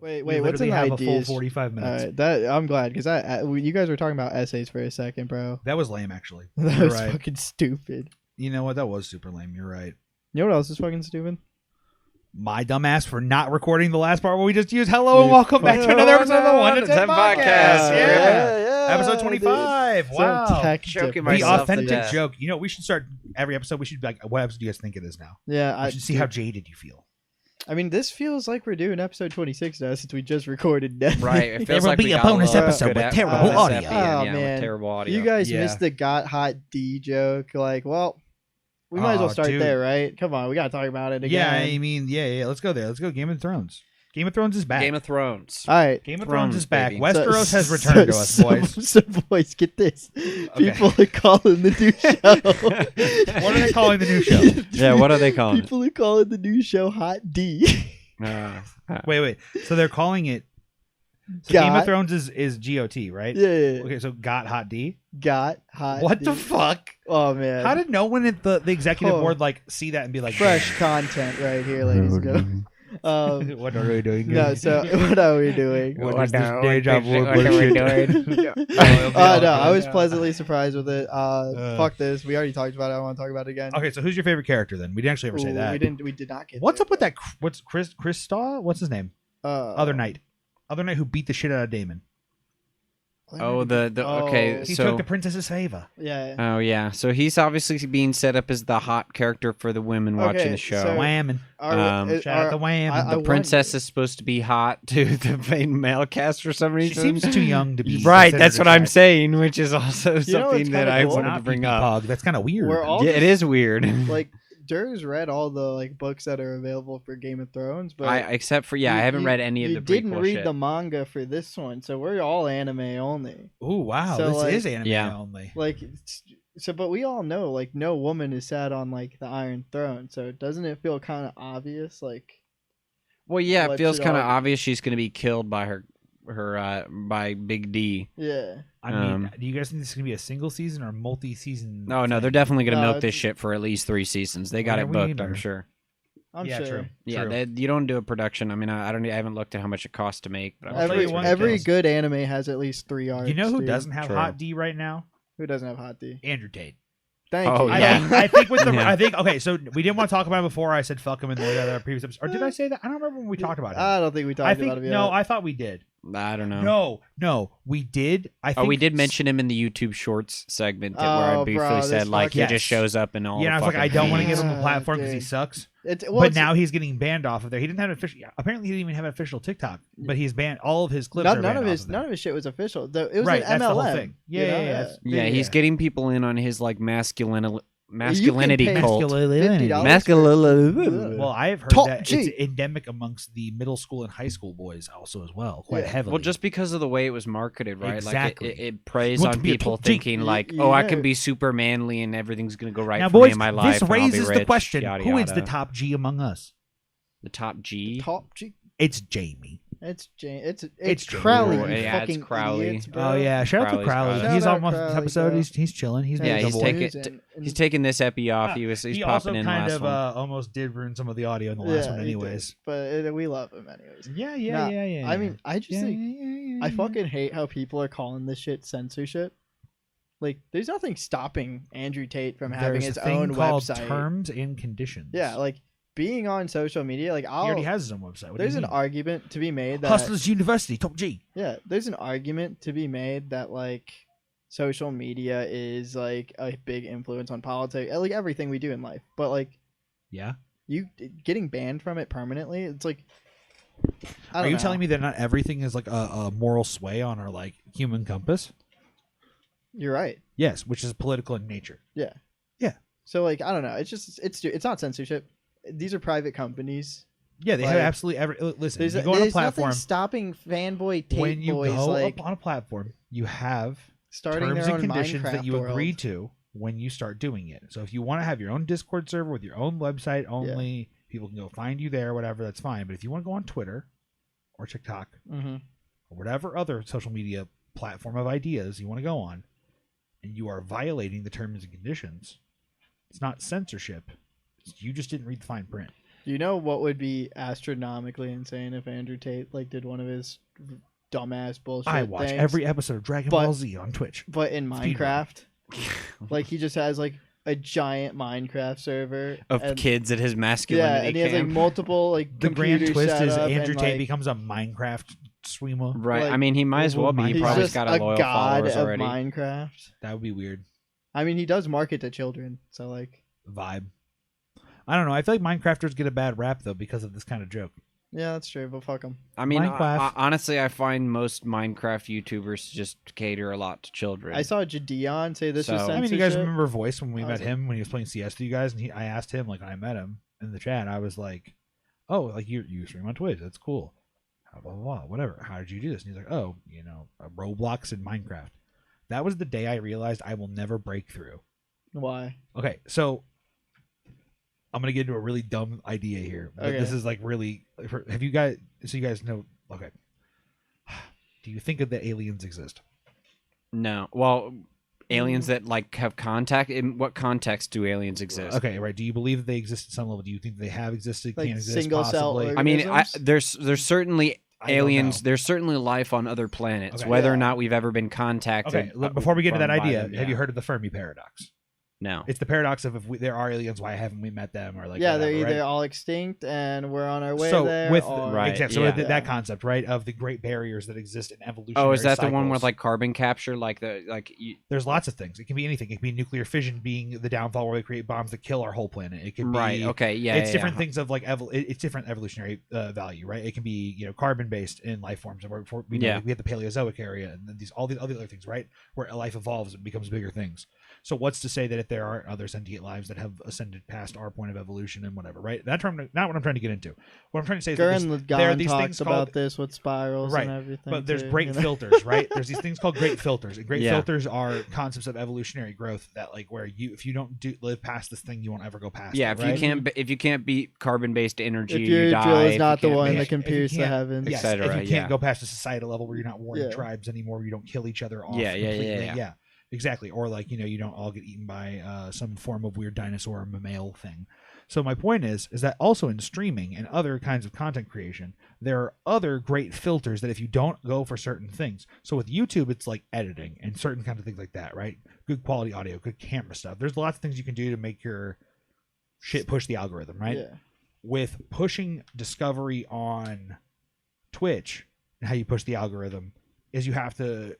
Wait, what's in the have ideas? A full 45 minutes. That I'm glad because you guys were talking about essays for a second, bro. That was lame, actually. That You're was right. fucking stupid. You know what? That was super lame. You're right. You know what else is fucking stupid? My dumbass for not recording the last part where we just used hello and welcome back to another episode of the 1 to 10 podcast. Yeah. Episode 25. Dude. Wow. So tech Joking different. The myself to authentic death. joke. You know, we should start every episode. We should be like, what episode do you guys think it is now? Yeah, We should see how jaded you feel. I mean, this feels like we're doing episode 26 now since we just recorded that. Right. It There feels will like be we a got bonus little episode good with at- terrible bonus audio. at the end, Oh, yeah, man. with terrible audio. You guys Yeah. missed the got hot D joke. Like, well, we might as well start dude. there, right? Come on, we gotta talk about it Yeah, again. I mean, yeah. Let's go there. Let's go Game of Thrones. Game of Thrones is back. Game of Thrones. All right. Game of Thrones, Thrones is back. baby. Westeros has returned to us, boys. So, boys, get this. People are calling the new show. What are they calling the new show? Yeah, what are they calling it? People are calling the new show Hot D. Wait. So they're calling it. So Game of Got- Thrones is GOT, right? Yeah. Okay, so got hot D. Got Hot What D. the fuck? Oh, man. How did no one at the executive Oh. board like see that and be like, Fresh content right here, ladies and gentlemen. what are we doing? No, so what are we doing? What is this deja vu bullshit? No, I was pleasantly surprised with it. Fuck this. We already talked about it. I don't want to talk about it again. Okay, so who's your favorite character then? We didn't actually ever say Ooh, that. We did not get. What's there, up with that? What's Chris Staw? What's his name? Other Knight who beat the shit out of Damon. Oh, okay. He So took the princess's favor. Yeah. Oh yeah, so he's obviously being set up as the hot character for the women watching Okay, the show. so- Whamming. Shout out to Wham. I The princess is supposed to be hot to the main male cast for some She reason. seems too young to be. Right, considered that's what I'm attractive. saying, which is also what's something that kinda I cool? wanted to Not bring pee-pee up. pog. That's kind of weird. We're all Yeah, it is weird. like Dur's read all the like books that are available for Game of Thrones, but Except for I haven't read any of you the didn't prequel read shit. the manga for this one, so we're all anime only. Ooh, wow. So, This like- is anime Yeah. only. Like, so, but we all know like no woman is sat on like the Iron Throne, so doesn't it feel kind of obvious? Like, Well, yeah, it What feels should kind of all- obvious she's going to be killed by her by Big D. yeah, I mean, Um, do you guys think this is going to be a single season or multi-season? No, thing? they're definitely going to No, milk this it's- shit for at least 3 seasons. They got it Whatever booked, we I'm need. sure. I'm Yeah, sure. true. Yeah, True. you don't do a production. I mean, I haven't looked at how much it costs to make, but I'm sure Every it's one every ridiculous. good anime has at least 3 arcs. You know who dude. doesn't have True. hot D right now? Who doesn't have Hot D? Andrew Tate. Thank Oh, you. yeah. I think with the Yeah. I think okay, so we didn't want to talk about it before. I said fuck him in the other previous episode, or did I say that? I don't remember when we talked about it. I don't think we talked I think about it yet. no, I thought we did. I don't know. No, we did. I think Oh, we did mention him in the YouTube Shorts segment where I Oh, briefly bro, said this like he fucking- just shows up and all. Yeah, and I the was like, I fucking don't want to feeds. give him a platform because he Dude. sucks. Well, But it's- now he's getting banned off of there. He didn't have an official. Apparently, he didn't even have an official TikTok. But he's banned. All of his clips are none banned of off his of there. none of his shit was official. It was Right, an that's the MLM. whole thing. you Yeah, know? yeah, yeah. Yeah, he's getting people in on his like masculinity pay cult. Masculinity. $50 Masculinity. Well, I have heard Top that G. it's endemic amongst the middle school and high school boys also as well, quite Yeah. heavily. Well, just because of the way it was marketed, right? Exactly. Like it preys Want on to be a people top G. thinking like, You oh, I know. can be super manly and everything's gonna go right now, for me boys, in my life. this and I'll be raises the rich, question: yada, who is the yada. top G among us? The top G? Top G. It's Jamie. It's Jane. It's It's Crowley. Ooh, you yeah, it's fucking Crowley. idiots, bro. Oh yeah, shout out to Crowley's Crowley. Crowley. He's Shout on out this Crowley, episode. bro. He's chilling. He's Yeah, being he's a taking- boy. He's taking this epi off. He's he popping also in kind last of one. almost did ruin some of the audio in the last one, he did. anyways. But we love him anyways. Yeah, Nah, yeah. I mean, I just Yeah, think yeah, I fucking hate how people are calling this shit censorship. Like, there's nothing stopping Andrew Tate from having There's his a thing own called website. terms and conditions. Yeah, like being on social media. Like, he already has his own website. What do there's you an mean? argument to be made that Hustlers University, top G. yeah, there's an argument to be made that like social media is like a big influence on politics, like everything we do in life. But like Yeah. you getting banned from it permanently, it's like. I Are don't you know. telling me that not everything is like a moral sway on our like human compass? You're right? Yes, which is political in nature. Yeah. Yeah. So like I don't know. It's just it's not censorship. These are private companies. Yeah, they have Like, absolutely every. Listen, There's, you go on a there's platform. nothing stopping fanboy Tate When you boys go like up on a platform, you have starting terms their and own conditions Minecraft that you world. agree to when you start doing it. So if you want to have your own Discord server with your own website only, people can go find you there, whatever, that's fine. But if you want to go on Twitter or TikTok Mm-hmm. or whatever other social media platform of ideas you want to go on, and you are violating the terms and conditions, it's not censorship. You just didn't read the fine print. Do you know what would be astronomically insane if Andrew Tate like did one of his dumbass bullshit I watch things, every episode of Dragon Ball Z on Twitch. but in Speedrun. Minecraft? Like he just has like a giant Minecraft server of kids at his masculinity and he has like camp. multiple like The grand computers twist set is up Andrew and, Tate like, becomes a Minecraft streamer. Right. like, I mean, he might as well be. He he's probably just got a a loyal god followers of already. Minecraft. That would be weird. I mean, he does market to children, so like, Vibe. I don't know. I feel like Minecrafters get a bad rap though because of this kind of joke. yeah, that's true. But fuck him. I mean, Minecraft. honestly, I find most Minecraft YouTubers just cater a lot to children. I saw Jadion say this was So- censorship. I mean, you guys remember Voice when we I met was like- him when he was playing CS with you guys, and I asked him, like, I met him in the chat. I was like, "Oh, like you stream on Twitch? That's cool." Blah blah blah. Whatever. How did you do this? And he's like, "Oh, Roblox and Minecraft." That was the day I realized I will never break through. Why? Okay, so I'm gonna get into a really dumb idea here. But Okay. this is like really. Have you guys? So you guys know? Okay. Do you think that aliens exist? No. Well, aliens that like have contact. In what context do aliens exist? Okay, right. Do you believe that they exist at some level? Do you think they have existed? Like Can exist? single cell possibly? I mean, organisms? there's certainly I don't aliens. know. There's certainly life on other planets. Okay. Whether or Yeah. not we've ever been contacted. Okay, look, before we get into that by idea, them, have you yeah. heard of the Fermi paradox? No. It's the paradox of there are aliens, why haven't we met them? Or like, yeah, whatever, they're either right? all extinct and we're on our way So there. with or... Right, exactly, so yeah. with that concept, right, of the great barriers that exist in evolution. Oh, is that the one with like carbon capture? There's lots of things. It can be anything. It can be nuclear fission being the downfall where we create bombs that kill our whole planet. It can be Right. Okay. Yeah. it's yeah, different yeah. things of like it's different evolutionary value, right? It can be carbon based in life forms, and we know Yeah. we have the Paleozoic area, and then all these other things, right, where life evolves and becomes bigger things. So what's to say that if there aren't other sentient lives that have ascended past our point of evolution and whatever, right? That's not what I'm trying to get into. What I'm trying to say is that Gurren there are Lagann these talks things about called, this with spirals right, and everything. but there's too, great you know? filters, right? There's these things called great filters, and great Yeah. filters are concepts of evolutionary growth that like where if you don't live past this thing, you won't ever go past. Yeah. it, If right? you can't beat carbon based energy, If you your die. drill If is you not the can't one beat- that if can you pierce the can't- heavens. Yes, cetera, if you can't yeah. go past a societal level where you're not warring Yeah. tribes anymore, where you don't kill each other off. Yeah, yeah, completely. yeah. Exactly. Or like you don't all get eaten by some form of weird dinosaur or mammal thing. So my point is that also in streaming and other kinds of content creation, there are other great filters that if you don't go for certain things. So with YouTube, it's like editing and certain kinds of things like that, right? Good quality audio, good camera stuff. There's lots of things you can do to make your shit push the algorithm, right? Yeah. With pushing discovery on Twitch and how you push the algorithm is you have to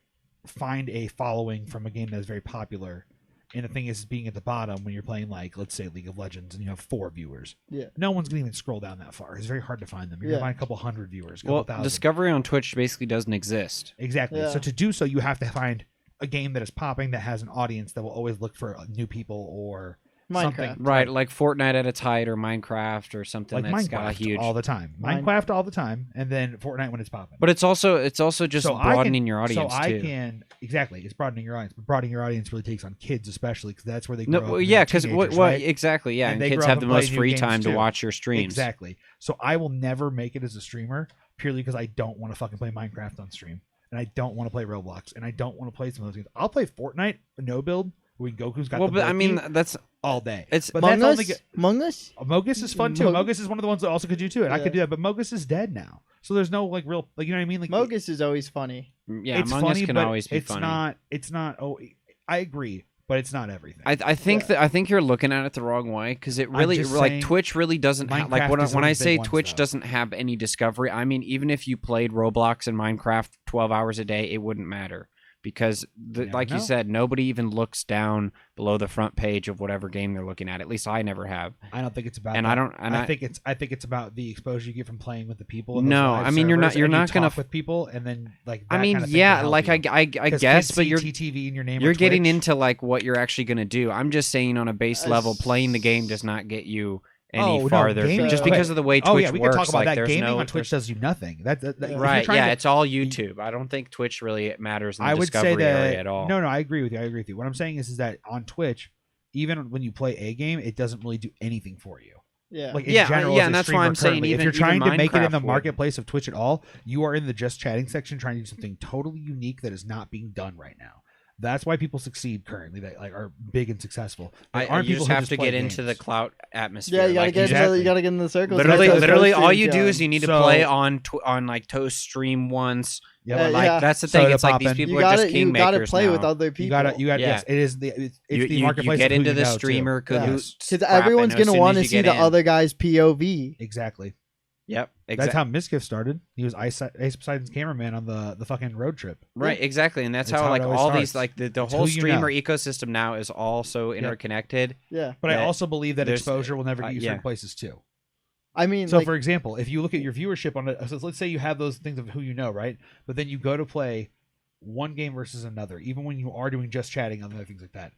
find a following from a game that is very popular. And the thing is being at the bottom when you're playing like, let's say League of Legends and you have 4 viewers. Yeah. No one's going to even scroll down that far. It's very hard to find them. You're Yeah. going to find a couple hundred viewers, a couple Well, thousand. discovery on Twitch basically doesn't exist. Exactly. Yeah. So to do so, you have to find a game that is popping that has an audience that will always look for new people or something. Minecraft. Right, like Fortnite at its height or Minecraft or something Like that's got a Minecraft huge. all the time. Minecraft all the time, and then Fortnite when it's popping. But it's also just So I broadening can- your audience so I too. can exactly. It's broadening your audience, but broadening your audience really takes on kids, especially because that's where they grow No, up. well, and yeah, they're because teenagers, well, right? exactly, yeah, And and they kids grow up have and the play most new free games, time to too. watch your streams. Exactly. So I will never make it as a streamer purely because I don't want to fucking play Minecraft on stream, and I don't want to play Roblox, and I don't want to play some of those games. I'll play Fortnite, no build, when Goku's got Well, the but I mean, bulky that's all day. it's But Among that's Us? only Among Us? Mogus is fun too. Mogus is one of the ones that also could do too, and I Yeah. could do that. But Mogus is dead now, so there's no like real like you know what I mean. Like Mogus is always funny. yeah, it's Among Us funny, can but always be it's funny. not. It's not. Oh, I agree, but it's not everything. I think Yeah. I think you're looking at it the wrong way because it really just like saying Twitch really doesn't like Minecraft when is one I of the say big ones, Twitch though. doesn't have any discovery. I mean, even if you played Roblox and Minecraft 12 hours a day, it wouldn't matter because never like you know. said, nobody even looks down below the front page of whatever game they're looking at. At least I never have. I don't think it's about. And that. I don't. And I think it's about the exposure you get from playing with the people. In those No, live I mean, you're not- servers, you're and you not gonna talk with people, and then like. I that mean, kind of thing yeah, can help like you. I 'Cause guess, kids but see you're TTV in your name. you're or getting Twitch. into like what you're actually going to do. I'm just saying on a base level, playing the game does not get you any no, farther. gaming- just okay. because of the way Twitch Oh yeah, we works. can talk about like, that. there's Gaming no, on Twitch does you nothing. That if you're right? trying Yeah, to- it's all YouTube. I don't think Twitch really matters in the I would discovery say that area at all. no, I agree with you. I agree with you. What I'm saying is that on Twitch, even when you play a game, it doesn't really do anything for you. Yeah. Like in Yeah, general, yeah, as a and that's why streamer I'm saying currently, if even- you're trying even to make it in Minecraft the would. marketplace of Twitch at all, you are in the just chatting section trying to do something totally unique that is not being done right now. That's why people succeed currently. That like are big and successful. There aren't You people just who have to play get into the games. clout atmosphere. Yeah, you gotta like, get exactly. you gotta get in the circles. literally, all you do John. is you need to So- play on like Toast Stream once. Yep. Or like Yeah. that's the thing. Soda It's like these poppin'. people You are gotta just you gotta kingmakers play now. with other people. You got Yeah. yes. It is it's You the marketplace. get of who into you the know, too. streamer Yes. cahoots. Because crap, everyone's and as gonna soon want as to you see get the in- other guy's POV. Exactly. Yep. That's how Miskiff started. He was Ace Poseidon's cameraman on the fucking road trip. Right, exactly, and that's That's how how it like always all starts. these like the It's whole who you streamer know. ecosystem now is all so interconnected. Yeah. But I that also believe that there's- exposure will never get you yeah. certain places too. I mean, So, like, for example, if you look at your viewership on it, so let's say you have those things of who you know, right? But then you go to play one game versus another, even when you are doing just chatting and other things like that.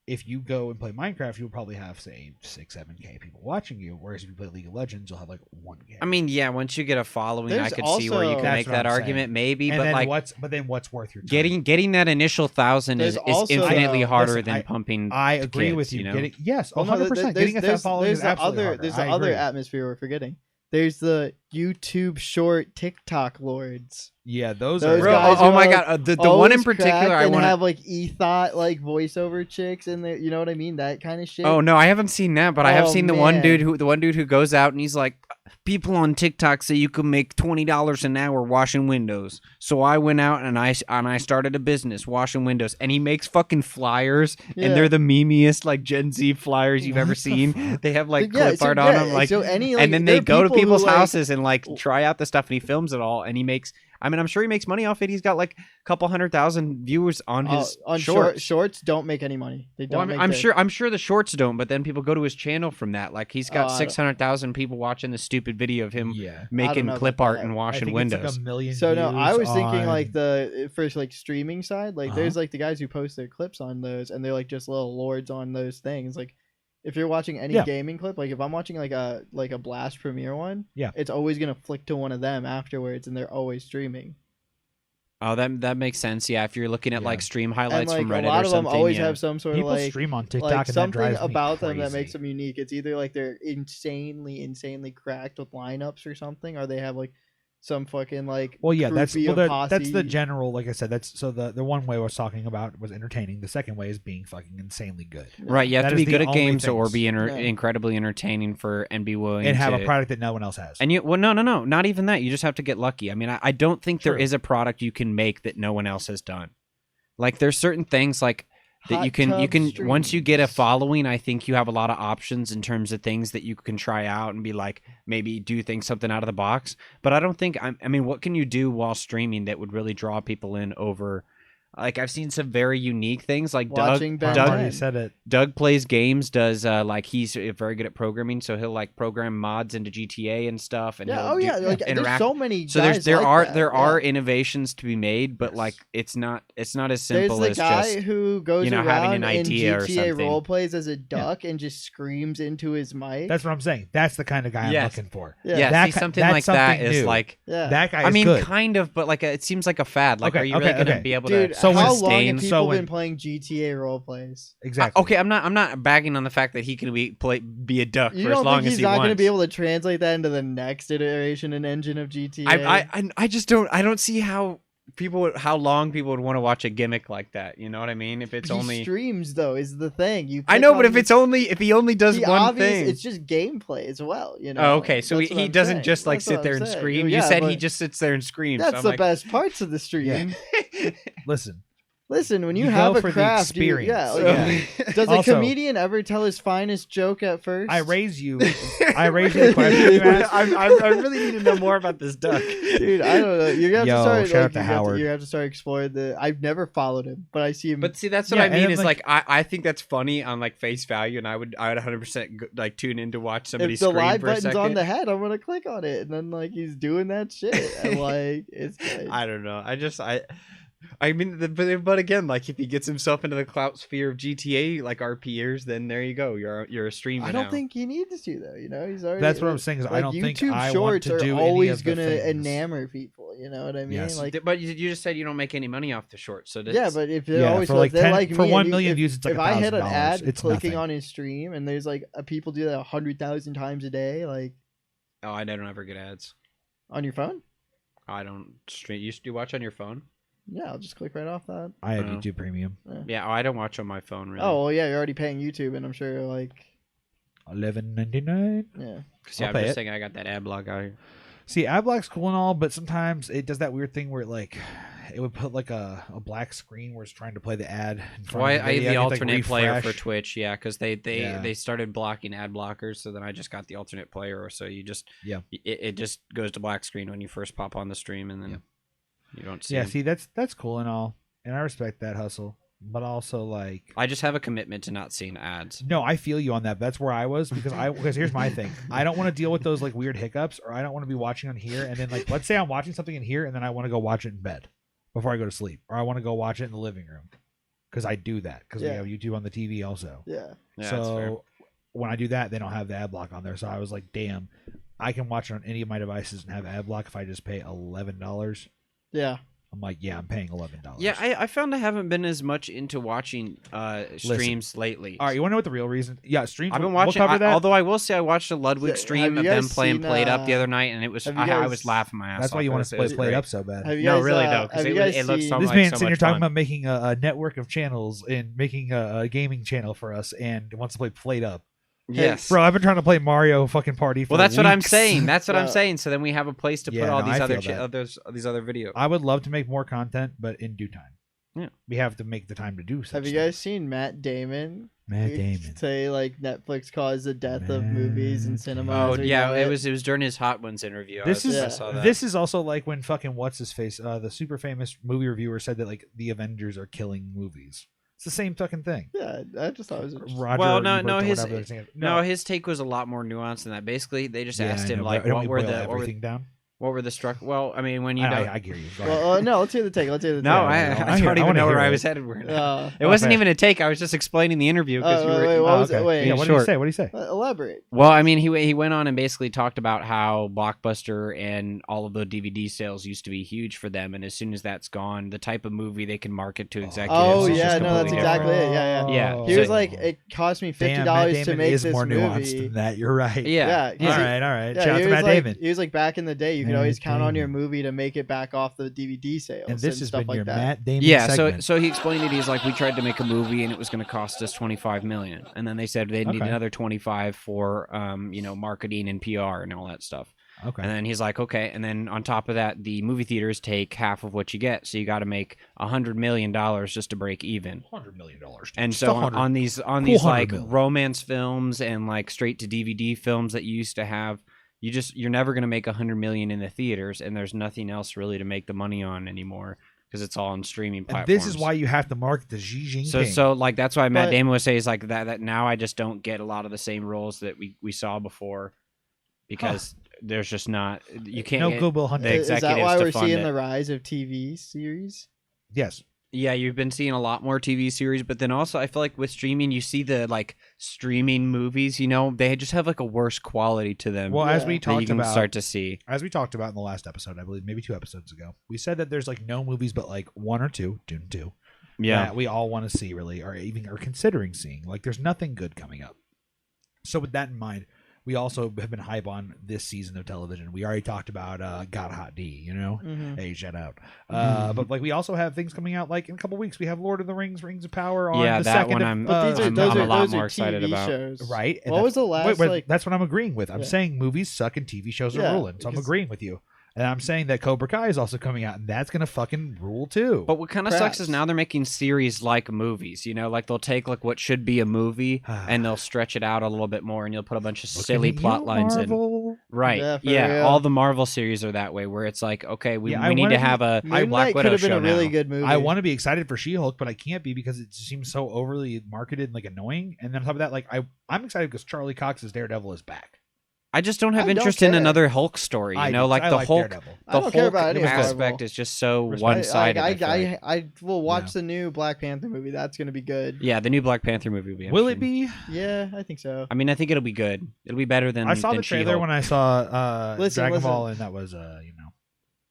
If you go and play Minecraft, you'll probably have, say, 6-7K people watching you. Whereas if you play League of Legends, you'll have like 1K. I mean, yeah, once you get a following, I There's could see where you also- can make That's what that I'm argument, saying. maybe. and But then like what's worth your time? getting that initial 1,000 is There's also infinitely the- harder listen, than pumping. I agree kids, with you. you know? Getting yes, well, no, 100%. Getting a following is absolutely harder. There's I the other agree. atmosphere we're forgetting. There's the YouTube short TikTok lords. Yeah, those Those are. Bro, guys oh who my are god, the one in particular I and want have like ethot like voiceover chicks in there. You know what I mean? That kind of shit. Oh no, I haven't seen that, but I have Oh, seen the man. one dude who goes out and he's like, people on TikTok say you can make $20 an hour washing windows. So I went out and I started a business washing windows, and he makes fucking flyers, Yeah. and they're the memeiest like Gen Z flyers you've What ever the seen. fuck? They have like Yeah, clip so, art on yeah, them, like, so any, like, and then there they are go to people who, people's like- houses and like try out the stuff, and he films it all, and he makes. I mean, I'm sure he makes money off it. He's got like a couple 100,000 viewers on his on shorts. shorts don't make any money. They don't. Well, make I'm that. sure the shorts don't, but then people go to his channel from that. Like he's got I don't- 600,000 people watching the stupid video of him Yeah. making know clip about art that. and I washing think windows. It's like 1 million So no, I views was thinking on- like the first like streaming side. Like Uh-huh. there's like the guys who post their clips on those, and they're like just little lords on those things. Like if you're watching any Yeah. gaming clip, like if I'm watching like a Blast Premiere one, Yeah. it's always gonna flick to one of them afterwards, and they're always streaming. Oh, that makes sense. Yeah, if you're looking at Yeah. like stream And highlights like from a Reddit lot or of them something. always yeah. have some sort people of like stream on TikTok, like and that something drives me about them that crazy. makes them unique. It's either like they're insanely cracked with lineups or something, or they have like some fucking like Well, yeah, that's groupie well, of that's the posse. general. Like I said, that's so the one way I was talking about was entertaining. The second way is being fucking insanely good Right, you have That to is be the good at only games or things. be Yeah. incredibly entertaining for and be willing and have to a product that no one else has. And no, not even that. You just have to get lucky. I mean, I don't think there True. is a product you can make that no one else has done. Like there's certain things like that Hot you can tub once you get a streams. following, I think you have a lot of options in terms of things that you can try out and be like maybe do things something out of the box. But I don't think I mean, what can you do while streaming that would really draw people in over? Like I've seen some very unique things like Watching Ben Doug 10. You said it. Doug plays games, does like he's very good at programming, so he'll like program mods into GTA and stuff, and Yeah, he'll do, like there's interact. so many. So guys there like are that, there yeah. are innovations to be made, but Yes. like it's not as There's simple the as guy just who goes you know, having around an in idea or GTA something. role plays as a duck and just screams into his mic. That's what I'm saying. That's the kind of guy Yes. I'm looking for. Yeah. yeah, That see ki- something that's like that something is new. like yeah. That guy I is mean good. kind of, but like it seems like a fad. Like Okay, are you really okay, gonna okay. be able Dude, to So when- how long sustain? have people so when- been playing GTA role plays? Exactly. Okay, I'm not bagging on the fact that he can be a duck You for as don't long think as he's he not wants. going to be able to translate that into the next iteration and engine of GTA? I just don't see how how long people would want to watch a gimmick like that. You know what I mean? If it's he only streams though is the thing. You I click know, but on if he only does the one obvious, thing, it's just gameplay as well. You know. oh, okay. So That's what he I'm doesn't saying. just like That's sit what there I'm and saying. scream. Yeah, You said he but just sits there and screams. That's so the I'm like, best parts of the stream. Listen, Listen, when you You have go a for the craft, experience. yeah. So- Does a Also- comedian ever tell his finest joke at first? I raise you the question you asked. I really need to know more about this duck. Dude, I don't know. You have Yo, to start. shout out Like, to you, have to, Howard. you have to start exploring the. I've never followed him, but I see him. But see, that's what Yeah, I and mean. then, Is like- I think that's funny on like face value, and I would 100% like tune in to watch somebody if the scream live for a button's second. on the head, I'm gonna click on it, and then like he's doing that shit, and like it's. Good. I don't know. I mean, but again, like if he gets himself into the clout sphere of GTA, like our peers, then there you go. You're a streamer. I don't now. think he needs to though. You know, he's already. That's what I'm saying is I don't think YouTube I want shorts to are do any always of the gonna things. enamor people. You know what I mean? Yes. Like, But you just said you don't make any money off the shorts, so yeah, but if they're Yeah, always for like if they're 10 like for me, 1 and million if, views, it's like if I hit an $1,000. ad It's clicking nothing. on his stream, and there's like people do that 100,000 times a day, like I don't ever get ads. on your phone. I don't stream. You watch on your phone? Yeah, I'll just click right off that. I have Oh. YouTube Premium. Yeah, I don't watch on my phone really. Oh well, yeah, you're already paying YouTube, and I'm sure you're like, $11.99. yeah. Cause yeah, I'll I'm pay just it. saying I got that ad block out here. See, AdBlock's cool and all, but sometimes it does that weird thing where it would put like a black screen where it's trying to play the ad in front Well, of the I have video, the and you have to, alternate player for refresh. Twitch, yeah, because they Yeah. started blocking ad blockers, so then I just got the alternate player, so you just Yeah. it just goes to black screen when you first pop on the stream, and then Yeah. you don't see. Yeah, them. see, that's cool and all, and I respect that hustle, but also like. I just have a commitment to not seeing ads. No, I feel you on that. That's where I was because here's my thing. I don't want to deal with those like weird hiccups, or I don't want to be watching on here and then like let's say I'm watching something in here and then I want to go watch it in bed before I go to sleep, or I want to go watch it in the living room because I do that because we Yeah. have YouTube on the TV also. Yeah. Yeah, that's fair. So when I do that, they don't have the ad block on there. So I was like, damn, I can watch it on any of my devices and have ad block if I just pay $11. Yeah. I'm like, yeah, I'm paying $11. Yeah, I found I haven't been as much into watching streams lately. All right, you want to know what the real reason? Yeah, streams. I've been we'll watching. cover that. Although I will say, I watched a Ludwig Yeah, stream have of you them guys playing seen, Played Up the other night, and it was have you I guys- was laughing my ass That's off. why you want It to was play great. up so bad. Have you No, guys, really though, because have you guys it looks seen- so This like man's so sitting here much talking fun. about making a network of channels and making a gaming channel for us, and wants to play Played Up. Yes, Bro, I've been trying to play Mario fucking Party for well, that's what I'm weeks. saying. That's what I'm Yeah. saying. So then we have a place to put Yeah, all no, these I other feel that. these other videos. I would love to make more content, but in due time. Yeah. We have to make the time to do such Have you guys seen Matt Damon? Matt Damon. Say like Netflix caused the death of movies and cinema. Oh yeah, it was during his Hot Ones interview. This I is saw that. this is also like when fucking what's his face, the super famous movie reviewer said that like the Avengers are killing movies. It's the same fucking thing. Yeah, I just thought it was interesting. Roger Well, no, Ebert no, or his whatever they're saying. no, his take was a lot more nuanced than that. Basically, they just Yeah, asked I him know, like, but don't what we were boil the everything down? what were the struck? Well, I mean, when you I hear you. Go ahead. Well, no, let's hear the take. Let's hear the take. no, Yeah, I I don't even wanna know where hear I it. was headed. It Uh, wasn't Okay. even a take. I was just explaining the interview because you were. wait, what was okay. it? Wait, Yeah, in what did he short. say? What did he say? Elaborate. Well, I mean, he went on and basically talked about how Blockbuster and all of the DVD sales used to be huge for them, and as soon as that's gone, the type of movie they can market to executives. Oh is yeah, just no, that's completely exactly different. it. Yeah, yeah. Yeah, He so- was like, it cost me Damn, Matt $50 to Damon make is this more nuanced movie. than that. You're right. Yeah, Yeah, All right, all right. Yeah, Shout out he to was Matt like, Damon. he was like, back in the day, you could Matt always count on your Damon. movie to make it back off the DVD sales And this has stuff been like your that. Matt Damon Yeah, segment. so he explained it. He's like, we tried to make a movie and it was going to cost us $25 million, and then they said they need Okay. another 25 for marketing and PR and all that stuff. Okay. And then he's like, okay, and then on top of that, the movie theaters take half of what you get, so you got to make $100 million just to break even. $100 million. And Just so 100. on these Cool like 100 million. romance films and like straight to DVD films that you used to have, you're never going to make $100 million in the theaters, and there's nothing else really to make the money on anymore because it's all on streaming And platforms. this is why you have to market the Xi Jinping. So like that's why Matt But- Damon would say is like that now I just don't get a lot of the same roles that we saw before because there's just not you can't no get Goodwill Hunting. the Is that executives why to we're fund seeing it. the rise of TV series? Yes. Yeah, you've been seeing a lot more TV series, but then also I feel like with streaming you see the like streaming movies, they just have like a worse quality to them. Well, as Yeah. we that you talked can about, start to see. as we talked about in the last episode, I believe maybe 2 episodes ago, we said that there's like no movies but like 1 or 2, Dune 2, Yeah. that we all want to see really, or even are considering seeing. Like, there's nothing good coming up. So with that in mind, we also have been hype on this season of television. We already talked about Got Hot D, Mm-hmm. Hey, shout out. But like we also have things coming out like in a couple weeks. We have Lord of the Rings, Rings of Power on Yeah, the that 2nd one of, I'm- But these are I'm those a are lot those more are excited TV about. shows, right. And What that's- was the last like? that's what I'm agreeing with. I'm Yeah. saying movies suck and TV shows are Yeah, ruling. So I'm because- agreeing with you. And I'm saying that Cobra Kai is also coming out, and that's gonna fucking rule too. But what kind of Perhaps. sucks is now they're making series like movies. Like they'll take like what should be a movie and they'll stretch it out a little bit more, and you'll put a bunch of silly plot lines in. in. Right? Yeah, for Yeah, real. all the Marvel series are that way, where it's like, okay, we Yeah, I need wanna to have a Moon Black Knight could Widow have been show a really now. good movie. I want to be excited for She-Hulk, but I can't be because it just seems so overly marketed and like annoying. And then on top of that, like I'm excited because Charlie Cox's Daredevil is back. I just don't have I don't interest in care. another Hulk story. I Like I the like Hulk, Daredevil. I the don't care about Hulk any aspect Marvel. is just so Respect. one-sided. I, I feel like. I will watch Yeah. the new Black Panther movie. That's gonna be good. Yeah, the new Black Panther movie will be. Will it interesting. be? Yeah, I think so. I mean, I think it'll be good. It'll be better than. I saw than the trailer She-Hulk. when I saw Listen, Dragon listen. Ball, and that was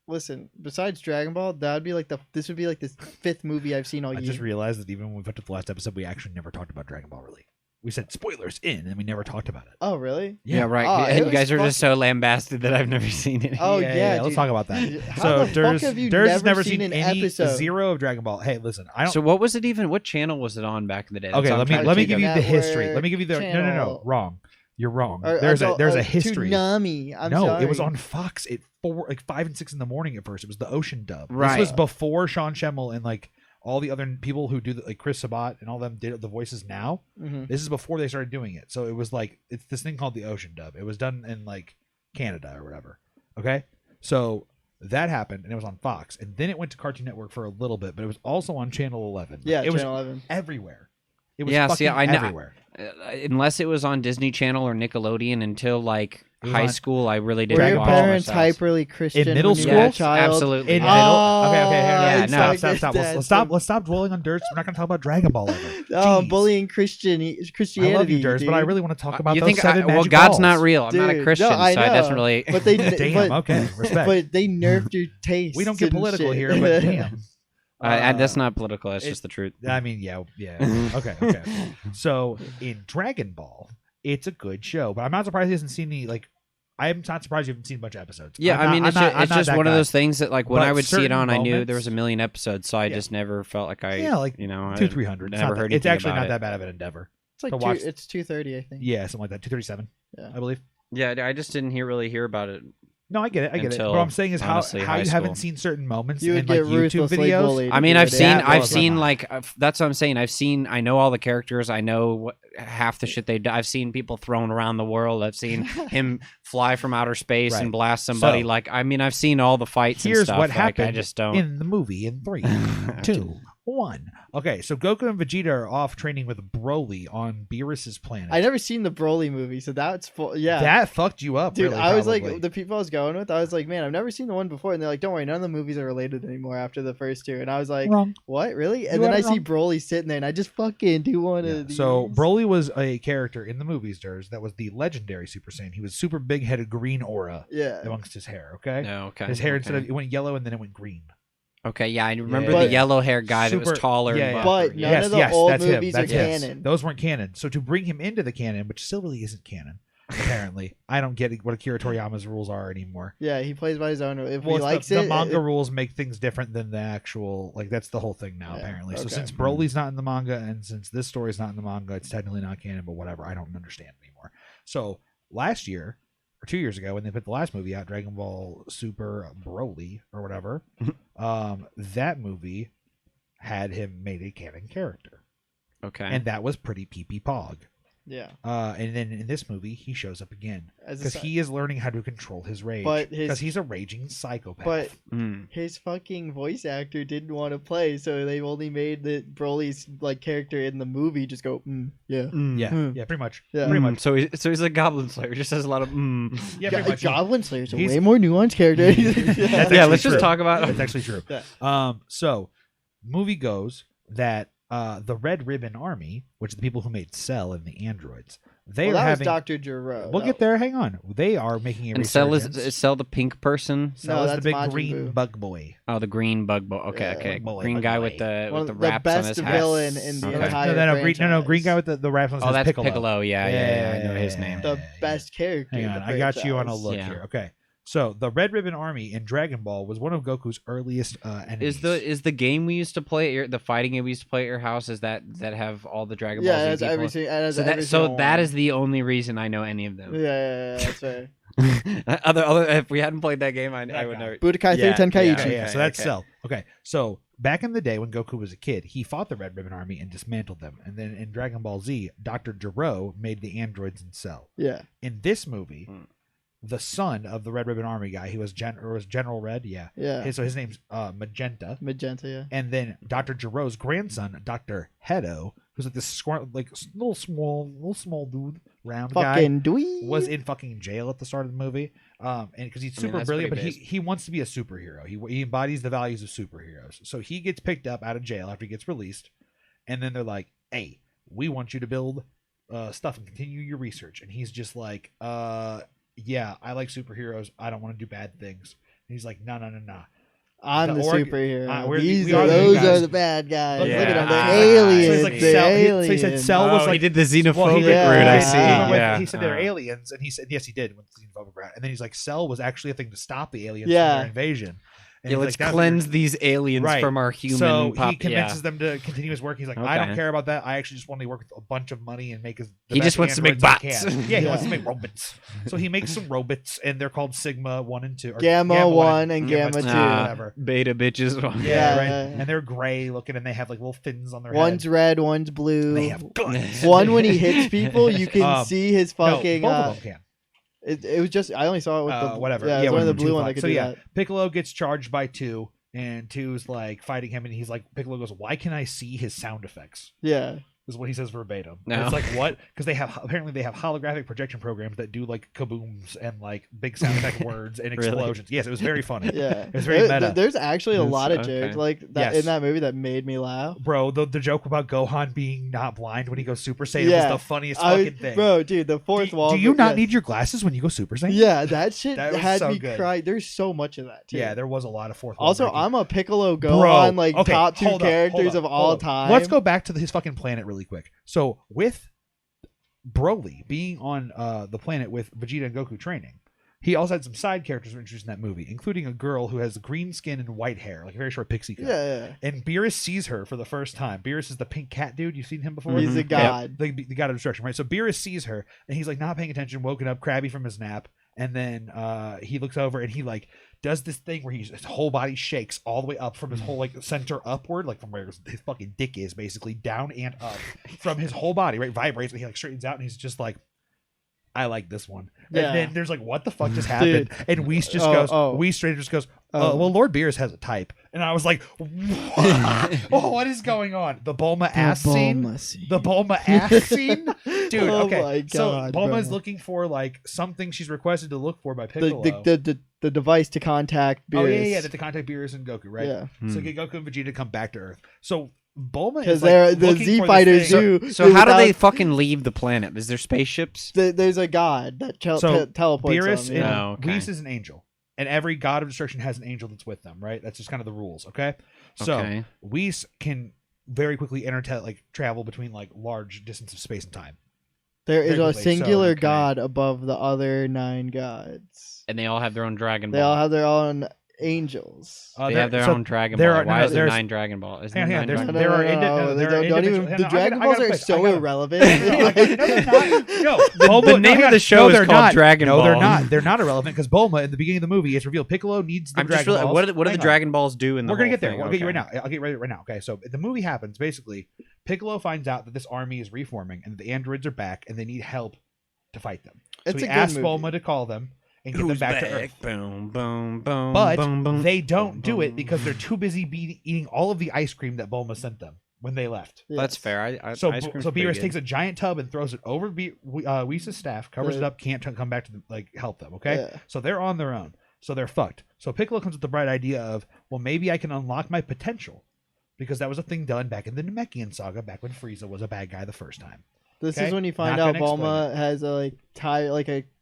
Listen, besides Dragon Ball, this would be like the 5th movie I've seen all I year. just realized that even when we put to the last episode, we actually never talked about Dragon Ball really. We said spoilers in, and we never talked about it. Oh, really? Yeah, right. Oh, it and you was guys are just so lambasted that I've never seen it. Oh, yeah. Let's dude. talk about that. How So the fuck have you Durs never seen an any episode? zero of Dragon Ball. Hey, listen, I don't. So what was it even? What channel was it on back in the day? That's Okay, what I'm let me trying to let me think give you of. the history. Network Let me give you the no channel. wrong. You're wrong. Or There's adult- a history. Toonami. I'm no, sorry. it was on Fox at 5 and 6 in the morning at first. It was the Ocean dub. Right. This was before Sean Schemmel and like all the other people who do like Chris Sabat and all them did the voices now. Mhm. This is before they started doing it. So it was like it's this thing called the Ocean dub. It was done in like Canada or whatever. Okay, so that happened and it was on Fox, and then it went to Cartoon Network for a little bit, but it was also on Channel 11. Yeah, it was Channel 11. everywhere. It was Yeah, fucking see, I know- everywhere. Unless it was on Disney Channel or Nickelodeon until like It was high on- school, I really Were didn't Dragon your watch Ball parents myself. hyperly Christian In middle when you school? were a Yes, child? absolutely. In Yeah. middle, okay, Yeah, stop, no. stop. Let's stop bullying on Dirts. We're not going to talk about Dragon Ball ever. Oh, Jeez. bullying Christianity. I love you, Dirts, but I dude. really want to talk about You those think? seven Well, magic God's balls. not real. I'm not a Dude, Christian, no, I so I know. doesn't really. But they, Damn. but, Okay. Respect. but they nerfed your taste. We don't get and political shit. here, but damn. That's not political. That's it- just the truth. I mean, yeah. Okay. So in Dragon Ball, it's a good show, but I'm not surprised he hasn't seen any. Like, I'm not surprised you haven't seen a bunch of episodes. Yeah, I'm not- it's I'm just, not that one of guy. those things that like when But I would see it certain on, I knew moments- there was a million episodes, so I Yeah. just never felt like I, Yeah, like you know, I 200-300. never heard It's anything actually about not it. that bad of an endeavor. It's like to watch- it's 2:30, I think. Yeah, something like that. 237, Yeah. I believe. Yeah, I just didn't really hear about it. No, I get it. Until, What I'm saying is honestly, how high you school. haven't seen certain moments You in would like get YouTube ruthlessly videos. bullied. I mean, if I've you seen, did. That I've blows my seen mind. like that's what I'm saying. I know all the characters. I know half the shit they do. I've seen people thrown around the world. I've seen him fly from outer space Right. and blast somebody. So, like, I mean, I've seen all the fights and Here's stuff. what like, happened I just don't. in the movie in 3, 2, 1. Okay, so Goku and Vegeta are off training with Broly on Beerus's planet. I never seen the Broly movie, so that's yeah. That fucked you up, Dude, really, I was probably. like, the people I was going with, I was like, man, I've never seen the one before. And they're like, don't worry, none of the movies are related anymore after the first two. And I was like, Wrong. what, really? And You then are I see wrong. Broly sitting there, and I just fucking do one Yeah. of these. So Broly was a character in the movies, Durs, that was the legendary Super Saiyan. He was super big headed green aura yeah. amongst his hair, okay? No, okay. His hair okay. instead of it went yellow and then it went green. Okay, yeah, I remember yeah, the yeah. yellow hair guy that Super- was taller. yeah, and yeah. buffer, But yeah. none of the old that's him. movies That's are him. canon. Those weren't canon. So to bring him into the canon, which still really isn't canon, apparently, I don't get what Akira Toriyama's rules are anymore. Yeah, he plays by his own. If Well, he likes the it, manga rules make things different than the actual. Like that's the whole thing now, Yeah, apparently. So okay. since Broly's not in the manga and since this story's not in the manga, it's technically not canon. But whatever, I don't understand anymore. So last year or 2 years ago, when they put the last movie out, Dragon Ball Super Broly or whatever, that movie had him made a canon character, Okay. and that was pretty pee-pee pog. yeah. And then in this movie, he shows up again As a because si- he is learning how to control his rage. But his- Because he's a raging psychopath. But Mm. his fucking voice actor didn't want to play, so they only made the Broly's like character in the movie just go, yeah. yeah, pretty much. Yeah. Pretty much. So he's a goblin slayer. Just has a lot of. Yeah, pretty much. Goblin Slayer's a He's- way more nuanced character. That's Yeah, actually let's just true. talk about. That's actually true. Yeah. So movie goes that the Red Ribbon Army, which are the people who made Cell and the androids, they Well, are that having. was Dr. Gero. We'll get there. Hang on. They are making a And Cell resurgence. is Cell the pink person. Cell No, is the that's big Majin green Buu. bug boy. Oh, the green bug boy. Okay, Yeah. okay. Bug boy, Green bug guy boy. with the One of the wraps on best his hat. villain in the Okay. entire Green guy with the wraps on his Oh, that's Piccolo. Piccolo. Yeah, I know his name. The best character. Hang in on, the I got you on a franchise. look Yeah. here. Okay, so the Red Ribbon Army in Dragon Ball was one of Goku's earliest enemies. Is the game we used to play at the fighting game we used to play at your house? Is that have all the Dragon Ball Yeah, Z that's people? everything. So that is the only reason I know any of them. Yeah, that's fair. other if we hadn't played that game, I would know. Budokai Yeah, 3 Tenkaichi. Yeah, Okay, yeah, so that's okay. Cell. Okay, so back in the day when Goku was a kid, he fought the Red Ribbon Army and dismantled them. And then in Dragon Ball Z, Dr. Gero made the androids in Cell. Yeah. In this movie, Hmm. the son of the Red Ribbon Army guy, he was General Red, yeah. Yeah. So his name's Magenta. Magenta, yeah. And then Dr. Gero's grandson, Dr. Hedo, who's like this little small dude, round Fucking guy, dweeb. was in fucking jail at the start of the movie. And because he's I mean, super that's brilliant, but pretty he wants to be a superhero. He embodies the values of superheroes. So he gets picked up out of jail after he gets released, and then they're like, "Hey, we want you to build stuff and continue your research." And he's just like, "Yeah, I like superheroes. I don't want to do bad things." And he's like, "No. I'm the superhero. those are the bad guys. Look Look at them. at They're aliens. So he's like, They're Cell, so he said aliens. Cell was like he did the xenophobic well, he did- route. I yeah, see. yeah. He said they're aliens, and he said yes, he did with the xenophobic route. And then he's like, Cell was actually a thing to stop the aliens from their invasion. And Yeah, he's let's like, cleanse these aliens from our human. So he convinces them to continue his work. He's like, I don't care about that. I actually just want to work with a bunch of money and make his. He just wants to make bots. Yeah, he wants to make robots. So he makes some robots, and they're called Sigma 1 and 2. Or Gamma 1 and Gamma 2. Whatever. Beta bitches. Yeah, right. And they're gray looking, and they have like little fins on their One's head. red, one's blue. They have guns. One, when he hits people, you can see his fucking. No, both of them can. It was just I only saw it with the whatever. Yeah, Yeah, one of the two blue one that flags. could do that. Piccolo gets charged by 2, and 2's like fighting him, and he's like, Piccolo goes, "Why can I see his sound effects?" Yeah. Is what he says verbatim. No. It's like what? Because they have apparently they have holographic projection programs that do like kabooms and like big sound effect words and Really? explosions. Yes, it was very funny. Yeah. It was very meta. There's actually a lot of Okay. jokes like that Yes. in that movie that made me laugh. Bro, the joke about Gohan being not blind when he goes Super Saiyan was the funniest fucking thing. Bro, dude, the fourth wall. Do you not yes. need your glasses when you go Super Saiyan? Yeah, that shit That was had so me good. cry. There's so much of that too. Yeah, there was a lot of fourth wall Also, breaking. I'm a Piccolo Gohan okay, top 2 hold up, characters hold of up, all hold up. time. Let's go back to his fucking planet really quick. So with Broly being on the planet with Vegeta and Goku training, he also had some side characters who were introduced in that movie, including a girl who has green skin and white hair, like a very short pixie cut. Yeah. And Beerus sees her for the first time. Beerus is the pink cat dude. You've seen him before? He's a god. The god of destruction, right? So Beerus sees her, and he's like not paying attention, woken up crabby from his nap, and then he looks over and he like does this thing where his whole body shakes all the way up from his whole like center upward, like from where his fucking dick is, basically down and up from his whole body, right? Vibrates, and he like straightens out, and he's just like, I like this one. Yeah. And then there's like, what the fuck just happened? And Whis just Whis straight just goes, well, Lord Beerus has a type. And I was like, what is going on? The Bulma ass scene? The Bulma ass scene? Dude, okay. My God, so Bulma is bro. looking for like something she's requested to look for by Piccolo. The device to contact Beerus. Oh, yeah, to contact Beerus and Goku, right? Yeah. So get Goku and Vegeta to come back to Earth. So Bulma Because is they're like the looking Z for fighters this thing. too. So how do they fucking leave the planet? Is there spaceships? There's a god that teleports Beerus them. and Yeah. Oh, okay. Whis is an angel, and every god of destruction has an angel that's with them, right? That's just kind of the rules, okay? So Okay. Whis can very quickly travel between like large distances of space and time. There is a Technically, so, singular okay. god above the other 9 gods. And they all have their own Dragon Ball. They all have their own angels. They have their own Dragon there Ball. are- Why no, is there there's- 9 Dragon Ball? Is Hang on, there hang on, 9 there are Don't even. The Dragon Balls are so irrelevant. The name of the show is called Dragon No, Ball. they're not. They're not irrelevant because Bulma, in the beginning of the movie, it's revealed Piccolo needs the I'm just Dragon really, Balls. what do the Hang on. Dragon Balls do in the We're gonna whole get there. thing? I'll get you right Okay. now. I'll get right now. Okay, so the movie happens basically. Piccolo finds out that this army is reforming and the androids are back and they need help to fight them. It's So a he good asks movie. Bulma to call them and get them back to Earth. Boom, boom, boom. But boom, boom, they don't boom, do boom. it because they're too busy eating all of the ice cream that Bulma sent them when they left. That's Yes. fair. So ice cream's so pretty Beerus good. takes a giant tub and throws it over Whis' staff, covers it up, can't come back to help them. Okay, Yeah. so they're on their own. So they're fucked. So Piccolo comes with the bright idea of, well, maybe I can unlock my potential, because that was a thing done back in the Namekian saga, back when Frieza was a bad guy the first time. This Okay? is when you find Not out gonna explain Bulma has a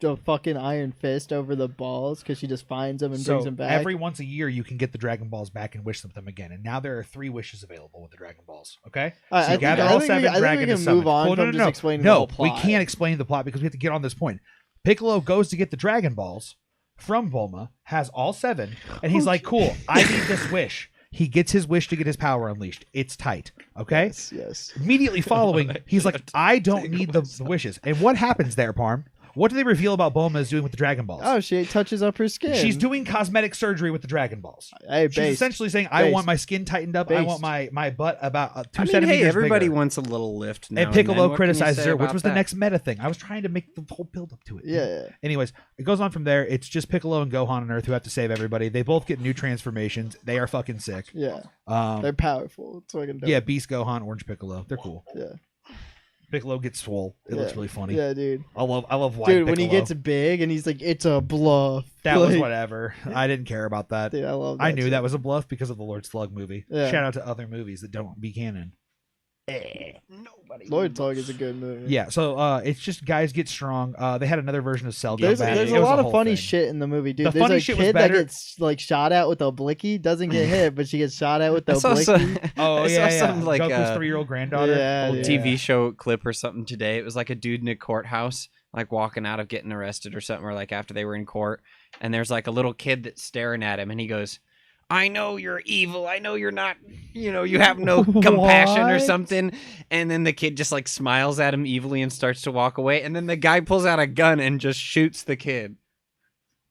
a fucking iron fist over the balls because she just finds them and brings them back. Every once a year, you can get the Dragon Balls back and wish them again. And now there are 3 wishes available with the Dragon Balls. Okay, I you gather all 7 think we Dragon can is move summoned. on Well, from just explaining the no, whole plot. we can't explain the plot because we have to get on this point. Piccolo goes to get the Dragon Balls from Bulma, has all 7, and he's like, "Cool, I need this wish." He gets his wish to get his power unleashed. It's tight. Okay. Yes. Immediately following, he's like, I don't need the wishes. And what happens there, Parm? What do they reveal about Bulma is doing with the Dragon Balls? Oh, she touches up her skin. She's doing cosmetic surgery with the Dragon Balls. Hey, She's based. essentially saying, I want my skin tightened up. I want my butt about 2 centimeters hey, everybody bigger. wants a little lift now. And Piccolo then. criticizes her, which was the that? next meta thing. I was trying to make the whole build up to it. Yeah. Anyways, it goes on from there. It's just Piccolo and Gohan on Earth who have to save everybody. They both get new transformations. They are fucking sick. Yeah. They're powerful. It's fucking dope. Yeah, Beast Gohan, Orange Piccolo. They're cool. Yeah. Piccolo gets swole. It looks really funny. Yeah, dude. I love wide Dude, when Piccolo. he gets big and he's like, it's a bluff. That was Like, whatever. I didn't care about that. Dude, I love that. I knew shit. that was a bluff because of the Lord Slug movie. Yeah. Shout out to other movies that don't be canon. No. buddy. Lord Talk is a good movie. Yeah, so it's just guys get strong. They had another version of Cell. There's back. a It was lot of whole funny thing. shit in the movie, dude. The There's funny a shit was kid that better- gets like shot at with a blicky, doesn't get hit, but she gets shot at with the I saw blicky. some, Oh I yeah, saw yeah. some like Goku's 3-year-old granddaughter. Yeah, old yeah. TV show clip or something today. It was like a dude in a courthouse, like walking out of getting arrested or something, or like after they were in court, and there's like a little kid that's staring at him, and he goes, "I know you're evil. I know you're not, you have no compassion or What? something." And then the kid just like smiles at him evilly and starts to walk away, and then the guy pulls out a gun and just shoots the kid.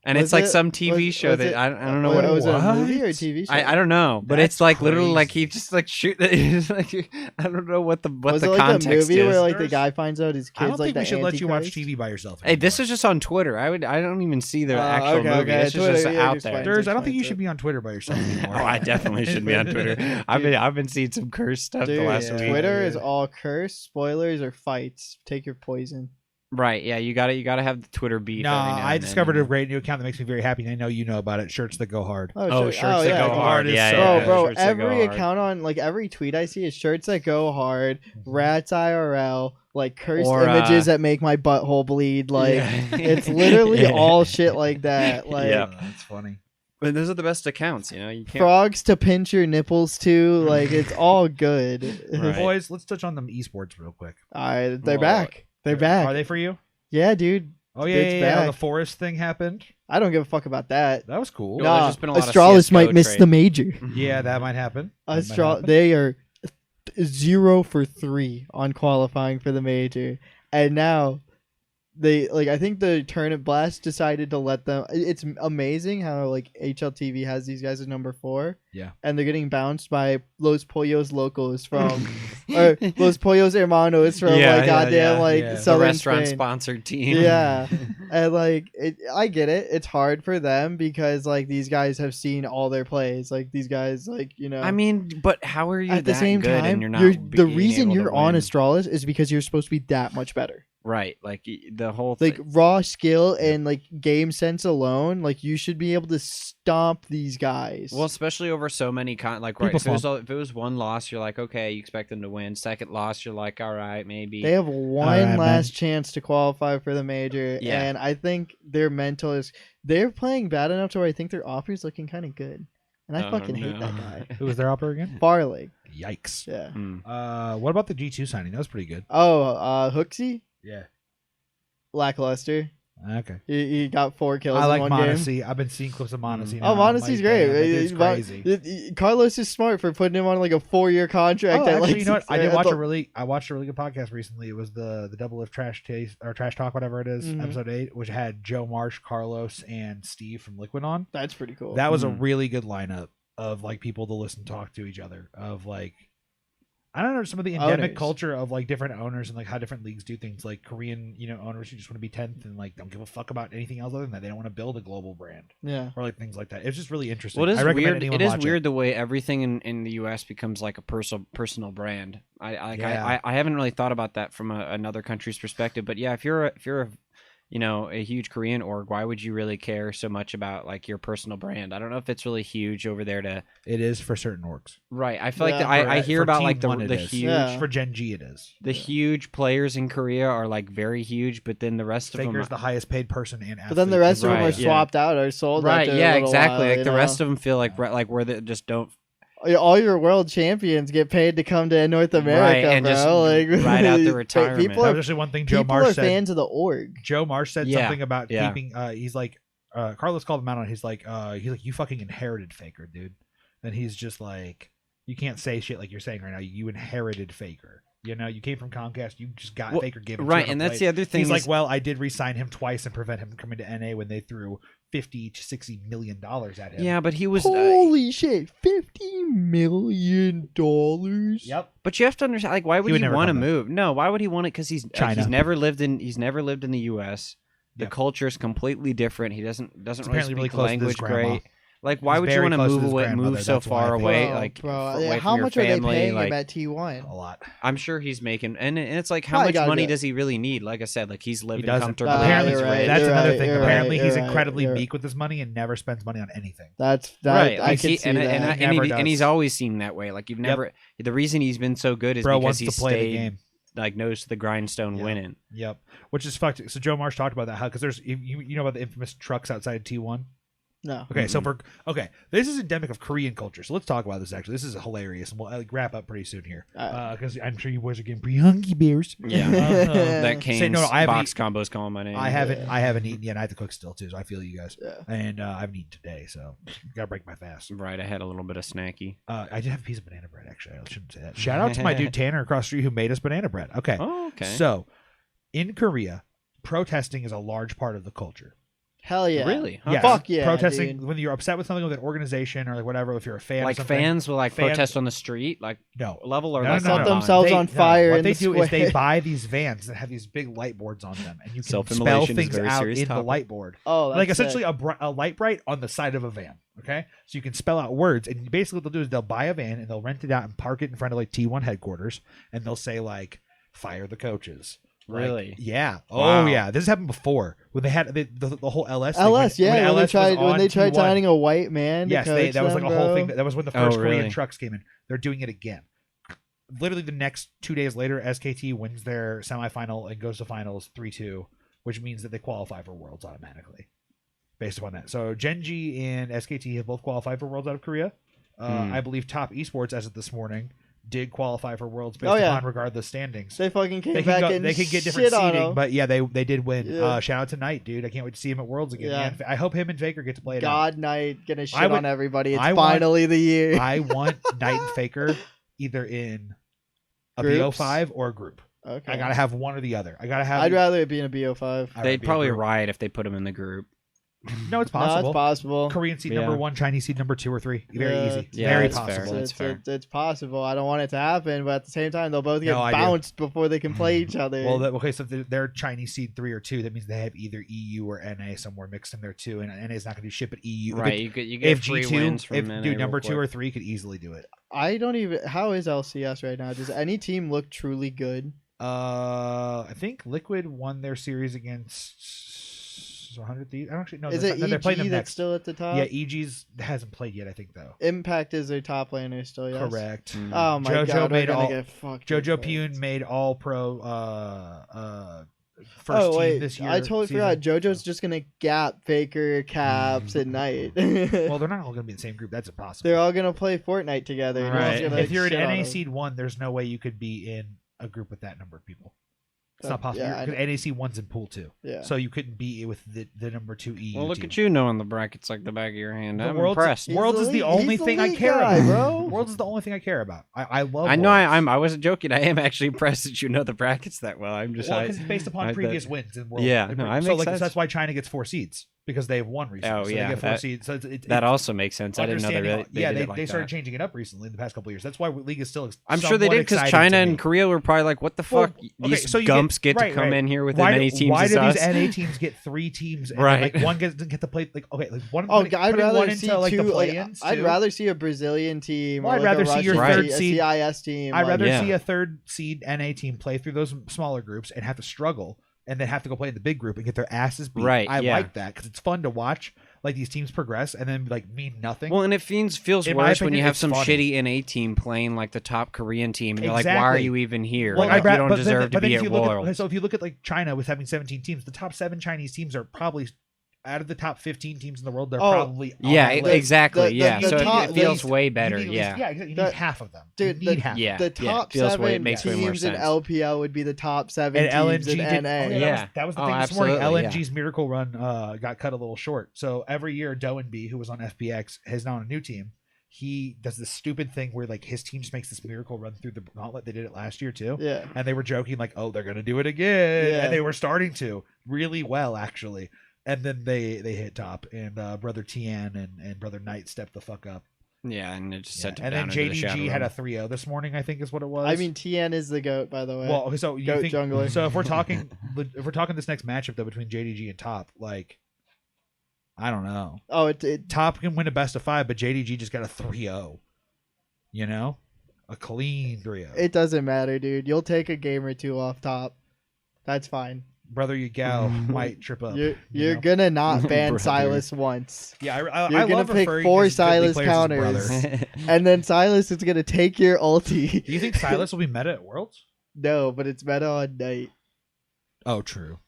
And Was it's like it- some TV was- show was that it- I don't know what it was. was. It a What? movie or a TV show? I don't know, but That's it's like literally like crazy. he just like shoot. It's like, I don't know what the was the it like a context movie is. where like the There's- guy finds out his I don't kid's like think we the should let you watch Antichrist? TV by yourself. Hey, this anymore. is just on Twitter. I don't even see the actual okay, movie. okay. This is Twitter, just yeah, out just there. fine. Durs, I don't think you Explains should be on Twitter by yourself Oh, anymore. I definitely should be on Twitter. I've been seeing some cursed stuff the Dude, last week. Twitter Yeah. is all curse, spoilers, or fights. Take your poison. Right? Yeah, you gotta have the Twitter beef. Nah, every now I and discovered then. a great new account that makes me very happy, and I know you know about it. Shirts that go hard. Oh, shirts that yeah, go hard. is Yeah, so yeah, good. Bro, shirts that go every hard. account on like every tweet I see is shirts that go hard, rats IRL, like cursed Or, images that make my butthole bleed. Like Yeah. it's literally all shit like that. Like Yeah. That's funny. But those are the best accounts. You can't. frogs to pinch your nipples to. Like it's all good. Right. Boys, let's touch on them esports real quick. Alright, they're Well, back. They're back. Are they for you? Yeah, dude. Oh yeah, It's yeah, yeah. back. The forest thing happened. I don't give a fuck about that. That was cool. No, there's Nah, just been a lot of Astralis CS:GO might miss trade. the major. Yeah, that might happen. That might happen. They are 0 for 3 on qualifying for the major, and now they like. I think the Turnip Blast decided to let them. It's amazing how like HLTV has these guys as number 4. Yeah. and they're getting bounced by Los Pollos Locos from or Los Pollos Hermanos from Yeah, like yeah, goddamn yeah. like Yeah. The The Southern restaurant Spain. sponsored team. Yeah, and like I get it. It's hard for them because like these guys have seen all their plays. Like these guys, like I mean, but how are you at the that same good time, and you're not the being reason able to you're on win? Astralis is because you're supposed to be that much better. Right, like the whole Like thing. raw skill and like game sense alone, like you should be able to stomp these guys. Well, especially over so many like right. People If it was one loss, you're like, okay, you expect them to win. Second loss, you're like, all right, maybe. they have one Alright, last chance to qualify for the major, Yeah. and I think their mental is they're playing bad enough to where I think their offer's looking kind of good, and I Oh, fucking hate no. that guy. Who was their opera again? Farley, Yikes. yeah. Hmm. What about the G2 signing? That was pretty good. Oh, Hooksy, Yeah. lackluster. Okay. He got 4 kills I like in one game. Monesi. I've been seeing clips of Monesi. Mm. now. Oh, Monesi's great. It's He's crazy. Carlos is smart for putting him on like a 4-year contract. Oh, at, actually, like, you know what? I did at watch the- I watched a really good podcast recently. It was the Double Lift Trash Taste or Trash Talk, whatever it is, Mhm. episode 8, which had Joe Marsh, Carlos, and Steve from Liquid on. That's pretty cool. That was a Mhm. really good lineup of like people to listen, talk to each other. Of like, I don't know, some of the endemic Owners. culture of like different owners and like how different leagues do things. Like Korean, owners who just want to be 10th and like don't give a fuck about anything else other than that. They don't want to build a global brand yeah. or like things like that. It's just really interesting. Well, it I is recommend weird. anyone It is watch weird the way everything in the U.S. becomes like a personal brand. Yeah. I haven't really thought about that from another country's perspective. But yeah, if you're a huge Korean org, why would you really care so much about like your personal brand? I don't know if it's really huge over there to. It is for certain orgs. Right. I feel like Yeah. I hear For about Team like the 1 it the is. huge Yeah. For Gen G, it is. the huge players in Korea are like very huge, but then the rest of Faker's them. the highest paid person and athlete. But then the rest of them are Right, yeah. swapped out or sold. Right. after a Yeah. little Exactly. while, Like you the know? rest of them feel like where they just don't. All your world champions get paid to come to North America, and bro. just like ride out their retirement. People that are, was actually one thing Joe people Marsh are said. fans of the org. Joe Marsh said Yeah, something about yeah. keeping. He's like, Carlos called him out on. He's like, you fucking inherited Faker, dude. And he's just like, you can't say shit like you're saying right now. You inherited Faker. You came from Comcast. You just got Well, Faker given. right, to you on and a that's plate. the other thing. He's like, is- well, I did re-sign him twice and prevent him from coming to NA when they threw $50 to $60 million at him. yeah, but he was. Holy shit! $50 million. Yep. But you have to understand, like, why would would he never want to come back. move? No, why would he want it? Because China. he's never lived in the U.S. The Yeah. culture is completely different. He doesn't It's really apparently speak really the close to his language grandma. great. Like, why He's would you very want to close to move his away, grandmother, move so that's why I far think. away? Bro, Like, bro, away how from your much are they family? paying Like, him at T1? A lot. I'm sure he's making, and it's like, how Probably much gotta money do it. does he really need? Like I said, like he's living doesn't. comfortably. Apparently, you're he's right, rich. that's you're another right, thing. you're Apparently, right, he's you're right, incredibly you're meek with his money and never spends money on anything. That Right, I like could he, see and, that. and, Never and, he, and he's does. always seemed that way. Like you've never. The reason he's been so good is Bro because wants he's to play stayed. the game. like nose to the grindstone Yep. winning. Yep. Which is fucked. So Joe Marsh talked about that, how because there's you know about the infamous trucks outside T1. No. Okay, so this is endemic of Korean culture. So let's talk about this. Actually, this is hilarious, and we'll wrap up pretty soon here because I'm sure you boys are getting pretty hungry bears. Yeah, that Cane's box combo's calling my name. I haven't eaten yet. I have to cook still too, so I feel you guys. Yeah. And I haven't eaten today, so gotta break my fast. Right, I had a little bit of snacky. I did have a piece of banana bread. Actually, I shouldn't say that. Shout out to my dude Tanner across the street who made us banana bread. Okay. Oh, okay. So, in Korea, protesting is a large part of the culture. Hell yeah. Really? Huh? Yeah. Fuck yeah, Protesting dude. when you're upset with something with an organization or like whatever. If you're a fan, Like of something, fans will fans- protest on the street, like No. level or No, like no, no, Set no. themselves on fire What in they the do is they square. buy these vans that have these big light boards on them, and you can spell Self-immolation is a things very out serious in the topic. light board. Oh, that's Like essentially sick. a light bright on the side of a van. Okay, so you can spell out words, and basically what they'll do is they'll buy a van and they'll rent it out and park it in front of like T1 headquarters, and they'll say like "fire the coaches." Like, Really? yeah. Wow. Oh yeah. This has happened before when they had the whole LS. Thing. LS, when yeah. When LS they was tried when on they tried T1. signing a white man. To Yes, coach that was like them, a whole bro. thing. That was when the Oh, first really? Korean trucks came in. They're doing it again. Literally the next 2 days later, SKT wins their semifinal and goes to finals 3-2, which means that they qualify for Worlds automatically, based upon that. So Genji and SKT have both qualified for Worlds out of Korea. I believe Top Esports, as of this morning, did qualify for Worlds based upon regardless standings. They fucking came They back can, and they can get different shit on seeding, them. but yeah, they did win. Yeah. Shout out to Knight, dude. I can't wait to see him at Worlds again. Yeah. Man, I hope him and Faker get to play it out. God Knight gonna shit I would- on everybody. It's I want- finally the year. I want Knight and Faker either in a Groups? BO5 or a group. Okay. I gotta have one or the other. I gotta have. I'd rather it be in a BO5. I'd They'd be a probably group. riot if they put him in the group. No, it's No, possible. it's possible. Korean seed Yeah. number 1, Chinese seed number 2 or 3. Very Yeah, easy. yeah, Very that's fair. possible. That's fair. It's possible. I don't want it to happen, but at the same time, they'll both get No, I do. bounced before they can play each other. Well, okay, so they're Chinese seed 3 or 2. That means they have either EU or NA somewhere mixed in there too, and NA is not going to do shit. But EU, Right, you get If free G2, wins from if NA dude number real 2 or quick. 3 could easily do it. I don't even. How is LCS right now? Does any team look truly good? I think Liquid won their series against 100 Thieves. I don't actually know. Is they're it not- they're playing EG them that's next. still at the top? Yeah, EG's hasn't played yet. I think though. Impact is their top laner still. Yes. Correct. Mm. Oh my JoJo god, made we're gonna all- get fucked. JoJo with Pune that. made all pro first Oh wait, team this year. I totally forgot. JoJo's just gonna gap Faker, Caps, and Knight. Well, they're not all going to be in the same group. That's impossible. They're all gonna play Fortnite together. and Right. he's gonna If you're shit an on NA them. seed 1, there's no way you could be in a group with that number of people. It's not possible. yeah, I Because NA seed 1's in pool 2. Yeah. So you couldn't be with the number 2 EU Well, look team. at you knowing the brackets like the back of your hand. The I'm World's- impressed. He's Worlds the is the lead- only he's the thing I lead care guy, about, bro. Worlds is the only thing I care about. I love. I know. Worlds. I wasn't joking. I am actually impressed that you know the brackets that well. I'm just. Well, because it's based upon I- previous wins in Worlds. Yeah, no, I so make like sense. that's why China gets 4 seeds because they have won recently. Oh, so yeah, they get 4 that- seeds. So that also makes sense. I didn't know understanding they how- did it like they started that. changing it up recently in the past couple of years. That's why League is still. I'm sure they somewhat did because exciting China to me. and Korea were probably like, "What the Well, fuck? okay, These so you gumps get right, to come right. in here with Why as many do- teams Why as do us." these NA teams get 3 teams? And Right. Like one doesn't get to play. Like okay, like one. Oh, putting I'd one rather into see like two. the Like, play-ins. I'd too. rather see a Brazilian team. Well, or I'd like rather a see your Russian third team, seed- a CIS team. I'd like- rather Yeah. see a 3rd seed NA team play through those smaller groups and have to struggle and then have to go play in the big group and get their asses beat. Right, I yeah. like that because it's fun to watch like these teams progress and then like mean nothing. Well, and it feels In my worse when opinion, you have it's some funny. shitty NA team playing like the top Korean team, and you're like, "Why are Exactly. you even here? Well, Like, I'd you don't but deserve then, to but then be if at you look Worlds." at, so if you look at like China with having 17 teams, the top 7 Chinese teams are probably out of the top 15 teams in the world. They're Oh, probably on Yeah, that list. exactly. the- Yeah, the so top- it feels least- way You better. need at Yeah. least- yeah, you The- need half of them. Dude, you need half. Yeah. The top feels way- seven makes way more teams in sense. LPL would be the top 7 And teams LNG in did. NA. Oh, Yeah. that was the Oh, thing this morning. absolutely, LNG's miracle run got cut a little short. So every year, Doenby, who was on FPX, is now on a new team. He does this stupid thing where like his team just makes this miracle run through the gauntlet. They did it last year too. Yeah. And they were joking like, "Oh, they're gonna do it again," Yeah. and they were starting to really well actually. And then they hit top, and brother Tian and brother Knight stepped the fuck up. Yeah, and it just Yeah. sent it And down then into the JDG shadow had a realm. 3-0 this morning, I think is what it was. I mean, TN is the GOAT, by the way. well, okay, so you Goat think jungler. so? If we're talking this next matchup though between JDG and Top, like, I don't know. oh, it Top can win a best of 5, but JDG just got a 3-0. You know, a clean 3-0. it doesn't matter, dude. You'll take a game or two off top. That's fine. Brother Yagao might trip up. You're you know? gonna not ban Brother. Silas once, Yeah, You're I gonna love pick referring 4 to Silas players as counters. brother. and then Silas is gonna take your ulti. Do you think Silas will be meta at Worlds? No, but it's meta on night. Oh, true.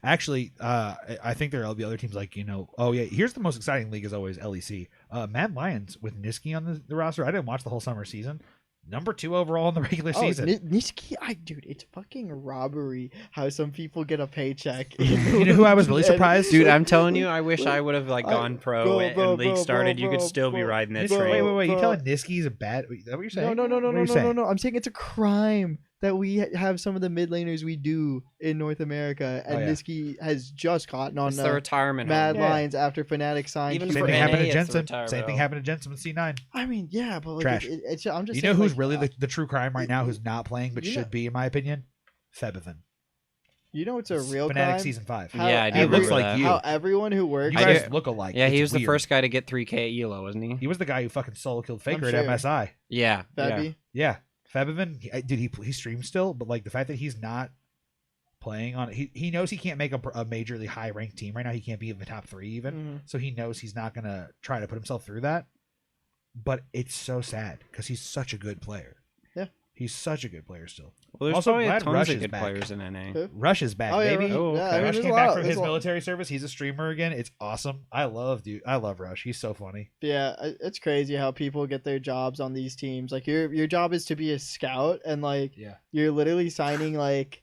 Actually, I think there'll be other teams like, oh yeah, here's the most exciting league as always, LEC. Mad Lions with Niski on the roster. I didn't watch the whole summer season. Number 2 overall in the regular season. Niski, dude, it's fucking robbery how some people get a paycheck. You know who I was really surprised? Dude, I'm telling you, I wish I would have gone pro and league started. You could still be riding that train. Wait. You telling Niski's a bad? Is that what you're saying? No. I'm saying it's a crime that we have some of the mid laners we do in North America, and Niski has just gotten on the retirement Mad Lions after Fnatic signed. Even Same for thing NA, happened to it's Jensen. the Same thing happened to Jensen with C9. I mean, yeah, but like, Trash. I'm just. You saying, know who's like, really the true crime right now? Who's not playing but should be, in my opinion? Febithin. You know, it's a real Fnatic crime. season 5. Yeah, I do He looks remember like that. you. How everyone who works. You guys look alike. Yeah, he It's was the weird. first guy to get 3K at ELO, wasn't he? He was the guy who fucking solo killed Faker I'm at sure. MSI. Yeah. Fabby. Yeah, Febithin. Dude, he streams still, but like the fact that he's not playing on, he knows he can't make a majorly high ranked team right now. He can't be in the top 3 even, Mhm. so he knows he's not gonna try to put himself through that. But it's so sad because he's such a good player. Yeah, he's such a good player still. Well, there's Also, probably glad tons Rush of is good back. players in NA. Who? Rush is back, Oh, yeah, baby. Rush. Oh, Yeah, okay. I mean, Rush there's came a back lot- from there's his a lot- military service. He's a streamer again. It's awesome. I love Rush. He's so funny. Yeah, it's crazy how people get their jobs on these teams. Like your job is to be a scout, and like Yeah. you're literally signing like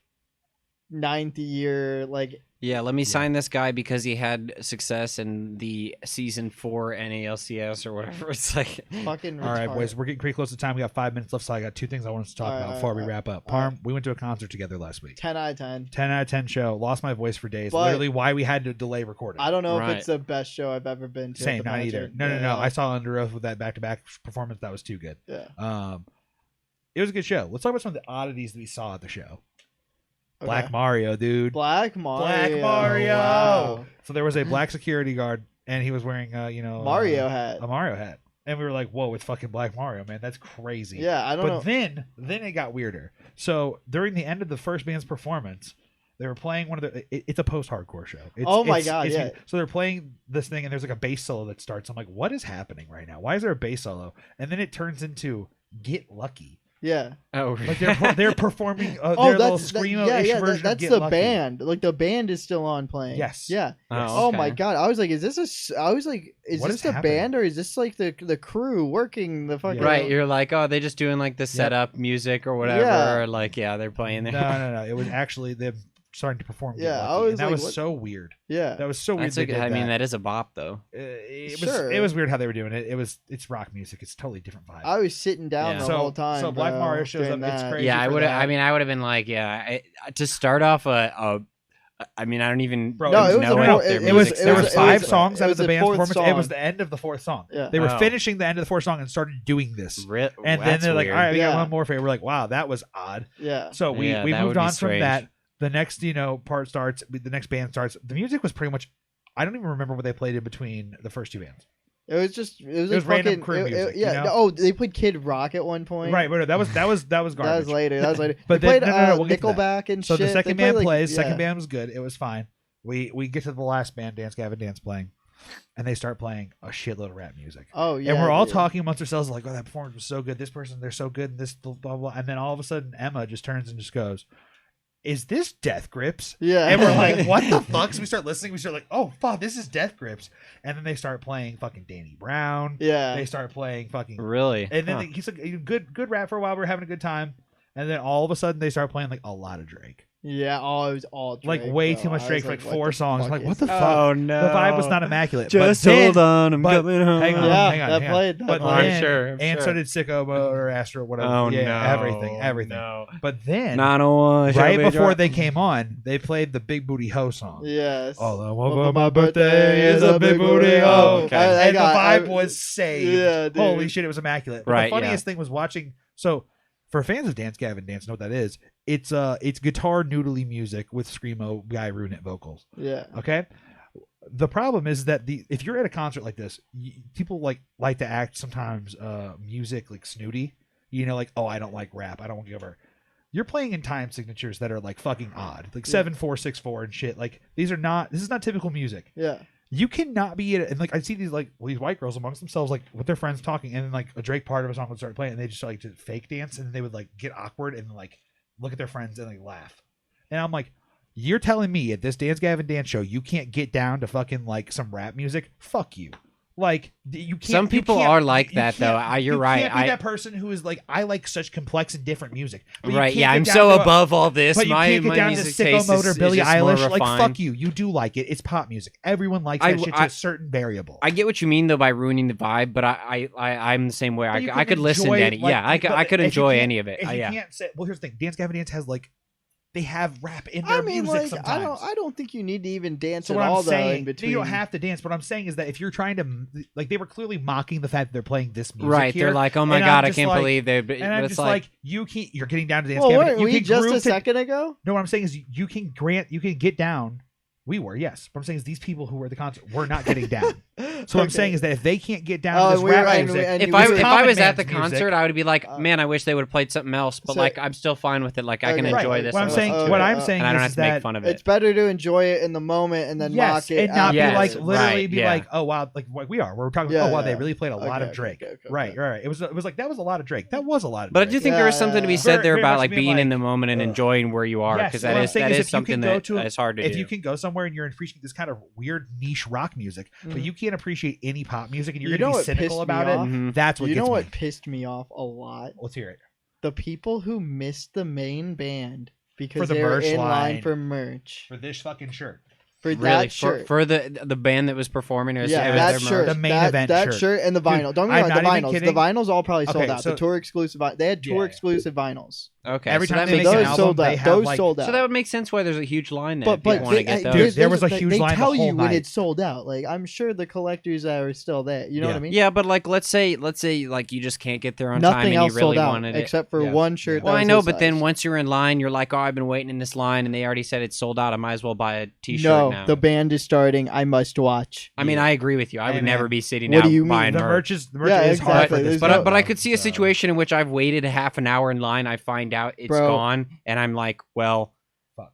9th year like. Yeah, let me sign this guy because he had success in the season 4 NALCS or whatever. It's like Fucking All right, retarded. boys, we're getting pretty close to time. We got 5 minutes left, so I got 2 things I want us to talk All right, about all before right, we all wrap up. all right. Parm, we went to a concert together last week. 10 out of 10. 10 out of 10 show. Lost my voice for days. But- Literally why we had to delay recording. I don't know Right. if it's the best show I've ever been to. at Same, the not concert. either. No. Yeah. I saw Under Oath with that back-to-back performance. That was too good. Yeah. It was a good show. Let's talk about some of the oddities that we saw at the show. Okay. Black Mario, dude. Black Mario. Black Mario. Wow. So there was a black security guard, and he was wearing, Mario hat. a Mario hat, and we were like, "Whoa, it's fucking Black Mario, man! That's crazy." Yeah, I don't But know. then it got weirder. So during the end of the first band's performance, they were playing one of the. It's a post-hardcore show. Oh my God, yeah. So they're playing this thing, and there's like a bass solo that starts. I'm like, what is happening right now? Why is there a bass solo? And then it turns into "Get Lucky." Yeah. oh, Like they're performing their Oh, little that's screamo-ish version that's of Get the Lucky. band. Like the band is still on playing. Yes. Yeah. Oh, Oh my okay. God! I was like, is this What this is the happening? band or is this like the crew working the fucking Right, you're like, oh, they just doing like the setup music or whatever, Yeah. or like, yeah, they're playing there. No. It was actually them starting to perform. Get Yeah, I Lucky, was and that like, was what? so weird. Yeah. That was so weird. That's they a, did I mean, that. that is a bop though. Sure. It was weird how they were doing it. It's rock music. It's a totally different vibe. I was sitting down Yeah. the whole time. So Black bro, Mario shows during up, it's that. crazy. Yeah, I for would. that. I mean, I would have been like, yeah, to start off I mean, I don't even Bro, No, it was know a how four- their it was- music it there was was- sounds. 5 songs it out was of the the band's fourth performance. It was song. the end of the 4th song. Yeah. They were Oh. finishing the end of the 4th song and started doing this. And then That's they're like, weird. all right, we got Yeah. one more for you. We're like, wow, that was odd. Yeah. So we Yeah, that moved would be on from strange. that. The next, part starts. The next band starts. The music was pretty much. I don't even remember what they played in between the first 2 bands. It was just it was, It was like random fucking, crew music, yeah. you know? Oh, they played Kid Rock at one point. Right, but that was garbage. That was later. That was later. But they then- played no, we'll get to that. Nickelback and So shit. the second They played, band plays. yeah. Second band was good. It was fine. We get to the last band, Dance Gavin Dance, playing, and they start playing a shitload of rap music. Oh yeah. And we're all dude. talking amongst ourselves like, "Oh, that performance was so good. This person, they're so good, and this blah blah." Blah. And then all of a sudden, Emma just turns and just goes, "Is this Death Grips?" Yeah. And we're like, "What the fuck?" So we start listening. We start like, "Oh fuck, this is Death Grips." And then they start playing fucking Danny Brown. Yeah. They start playing fucking, Really? and then Huh. he's like, good rap for a while. We're having a good time. And then all of a sudden, they start playing like a lot of Drake. Yeah. Oh, it was all Drake, Like way bro. too much I Drake was for like what 4 the songs. fuck Like is what the this? fuck? Oh no! The vibe was not immaculate. Just but then, hold on, I'm but- coming home. hang on, Yeah, hang on, that hang on. played. That But played. I'm then, sure, I'm and so sure. did Sicko Mode or Astro, whatever. Oh yeah, no! everything. No. But then, 901. right Shelby before Drive. they came on, they played the Big Booty Ho song. Yes. All I want for my birthday is a big booty ho. Okay. And the vibe was saved. Yeah, dude. Holy shit, it was immaculate. But Right, the funniest thing was watching. So, for fans of Dance Gavin Dance, know what that is. It's guitar noodly music with screamo guy Runit vocals. Yeah. Okay. The problem is that if you're at a concert like this, people like to act sometimes music like snooty. Like, oh, I don't like rap. I don't want to give her. You're playing in time signatures that are like fucking odd, like 7/4/6/4 and shit. Like this is not typical music. Yeah. You cannot be in it. And like I see these these white girls amongst themselves, like with their friends talking, and then like a Drake part of a song would start playing, and they just like to fake dance, and then they would like get awkward and like look at their friends and like laugh. And I'm like, you're telling me at this Dance Gavin Dance show you can't get down to fucking like some rap music? Fuck you. Like you can't. Some people are like that though. You're right. You can't be that person who is like, I like such complex and different music. Right? Yeah, I'm so above all this. But you can't get down to Sicko Mode or Billie Eilish. Like fuck you. You do like it. It's pop music. Everyone likes that shit to a certain variable. I get what you mean though by ruining the vibe, but I'm the same way. I could listen to any. Like, yeah, I could enjoy any of it. If you Yeah. can't say, well, here's the thing. Dance Gavin Dance has like. They have rap in their music like, sometimes. I don't think you need to even dance So at what all I'm saying, in between. you don't have to dance. What I'm saying is that if you're trying to, like, they were clearly mocking the fact that they're playing this music. Right? Here, They're like, oh my and god, I'm I can't just believe they. And I'm just like, you're getting down to dance. Well, Gavin. weren't You we can just groove a second ago? No, what I'm saying is you can get down. We were, yes. What I'm saying is these people who were at the concert were not getting down. So what I'm saying is that if they can't get down to this rap music, if I was at the concert, I would be like, man, I wish they would have played something else. But like, I'm still fine with it. Like, I can enjoy this. What I'm saying and I don't have to make fun of it. It's better to enjoy it in the moment and then mock it, and not be like literally be like, oh wow, like we are. We're talking. Oh wow, they really played a lot of Drake. Right. It was like that was a lot of Drake. That was a lot of. But I do think there is something to be said there about like very being in the moment and enjoying where you are, because that is something that is hard to do. If you can go somewhere and you're appreciating this kind of weird niche rock music, but you can't appreciate any pop music and you're going to be cynical about it, that's what gets me. You know what pissed me off a lot? Let's hear it. The people who missed the main band because the they were merch in line. line for merch. For this fucking shirt. For really that shirt. For the band that was performing, it was that shirt, the main event that shirt. shirt and the vinyl. Dude, Don't get me wrong, the vinyls. kidding. The vinyls all probably sold out. So, the tour exclusive. They had tour exclusive vinyls. Okay, every so time that they makes make an sense. album, they have those sold out. So that would make sense why there's a huge line there. But people want to get those. Dude, there was a huge line They tell the whole you when night. it's sold out. Like I'm sure the collectors are still there. You know what I mean? Yeah, but like let's say like you just can't get there on Nothing time and else you really sold out wanted it. except for one shirt. Well, that I was know, his but then size. once you're in line, you're like, oh, I've been waiting in this line, and they already said it's sold out. I might as well buy a T-shirt now. The band is starting. I must watch. I mean, I agree with you. I would never be sitting What out do you mean? buying The merch. merch is hard for this. But I could see a situation in which I've waited a half an hour in line. I find out it's gone, and I'm like, well,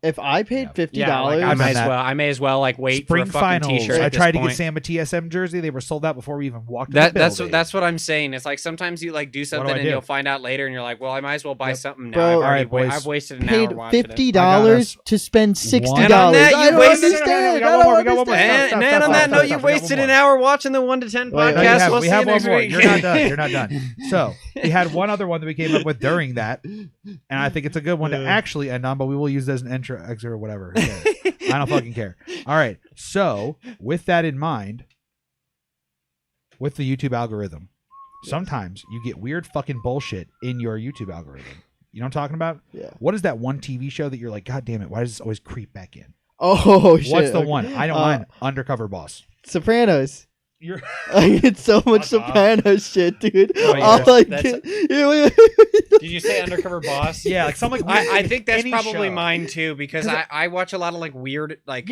if I paid $50, I may as well like wait Spring for a fucking finals. T-shirt. I tried to point. get Sam a TSM jersey. They were sold out before we even walked. That's what I'm saying. It's like sometimes you like do something and you'll find out later, and you're like, well, I might as well buy something now. I've wasted an hour watching it. Paid $50 to spend $60. And on that, I don't understand. And on that note, you wasted an hour watching the 1 to 10 podcast. We'll we have one more. week. You're not done. You're not done. So we had one other one that we came up with during that, and I think it's a good one to actually end on, but we will use it as an intro, exit, or whatever. Okay. I don't fucking care. All right. So with that in mind, with the YouTube algorithm, sometimes you get weird fucking bullshit in your YouTube algorithm. You know what I'm talking about? Yeah. What is that one TV show that you're like, God damn it, why does this always creep back in? Oh shit. What's the one? I don't mind. Undercover Boss. Sopranos. You're I get so much Sopranos shit, dude. Did you say Undercover Boss? Yeah, like some like I think that's probably show. mine too, because I watch a lot of like weird like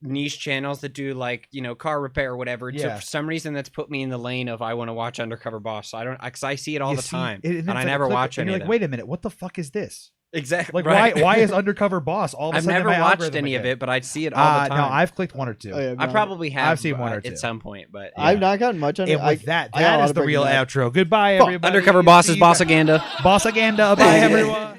niche channels that do like, you know, car repair or whatever. So for some reason that's put me in the lane of I want to watch Undercover Boss. So I don't, because I see it all the time and I never watch any of them. Wait a minute, what the fuck is this? Exactly. Like why is Undercover Boss all of a I've sudden? Never watched any of it, but I see it all the time. No, I've clicked one or two. I probably have. I've seen one or two at some point, but I've not gotten much on it. And with that is the real outro. Goodbye, everybody. Undercover Boss is Bossaganda. Bossaganda. Bye, everyone.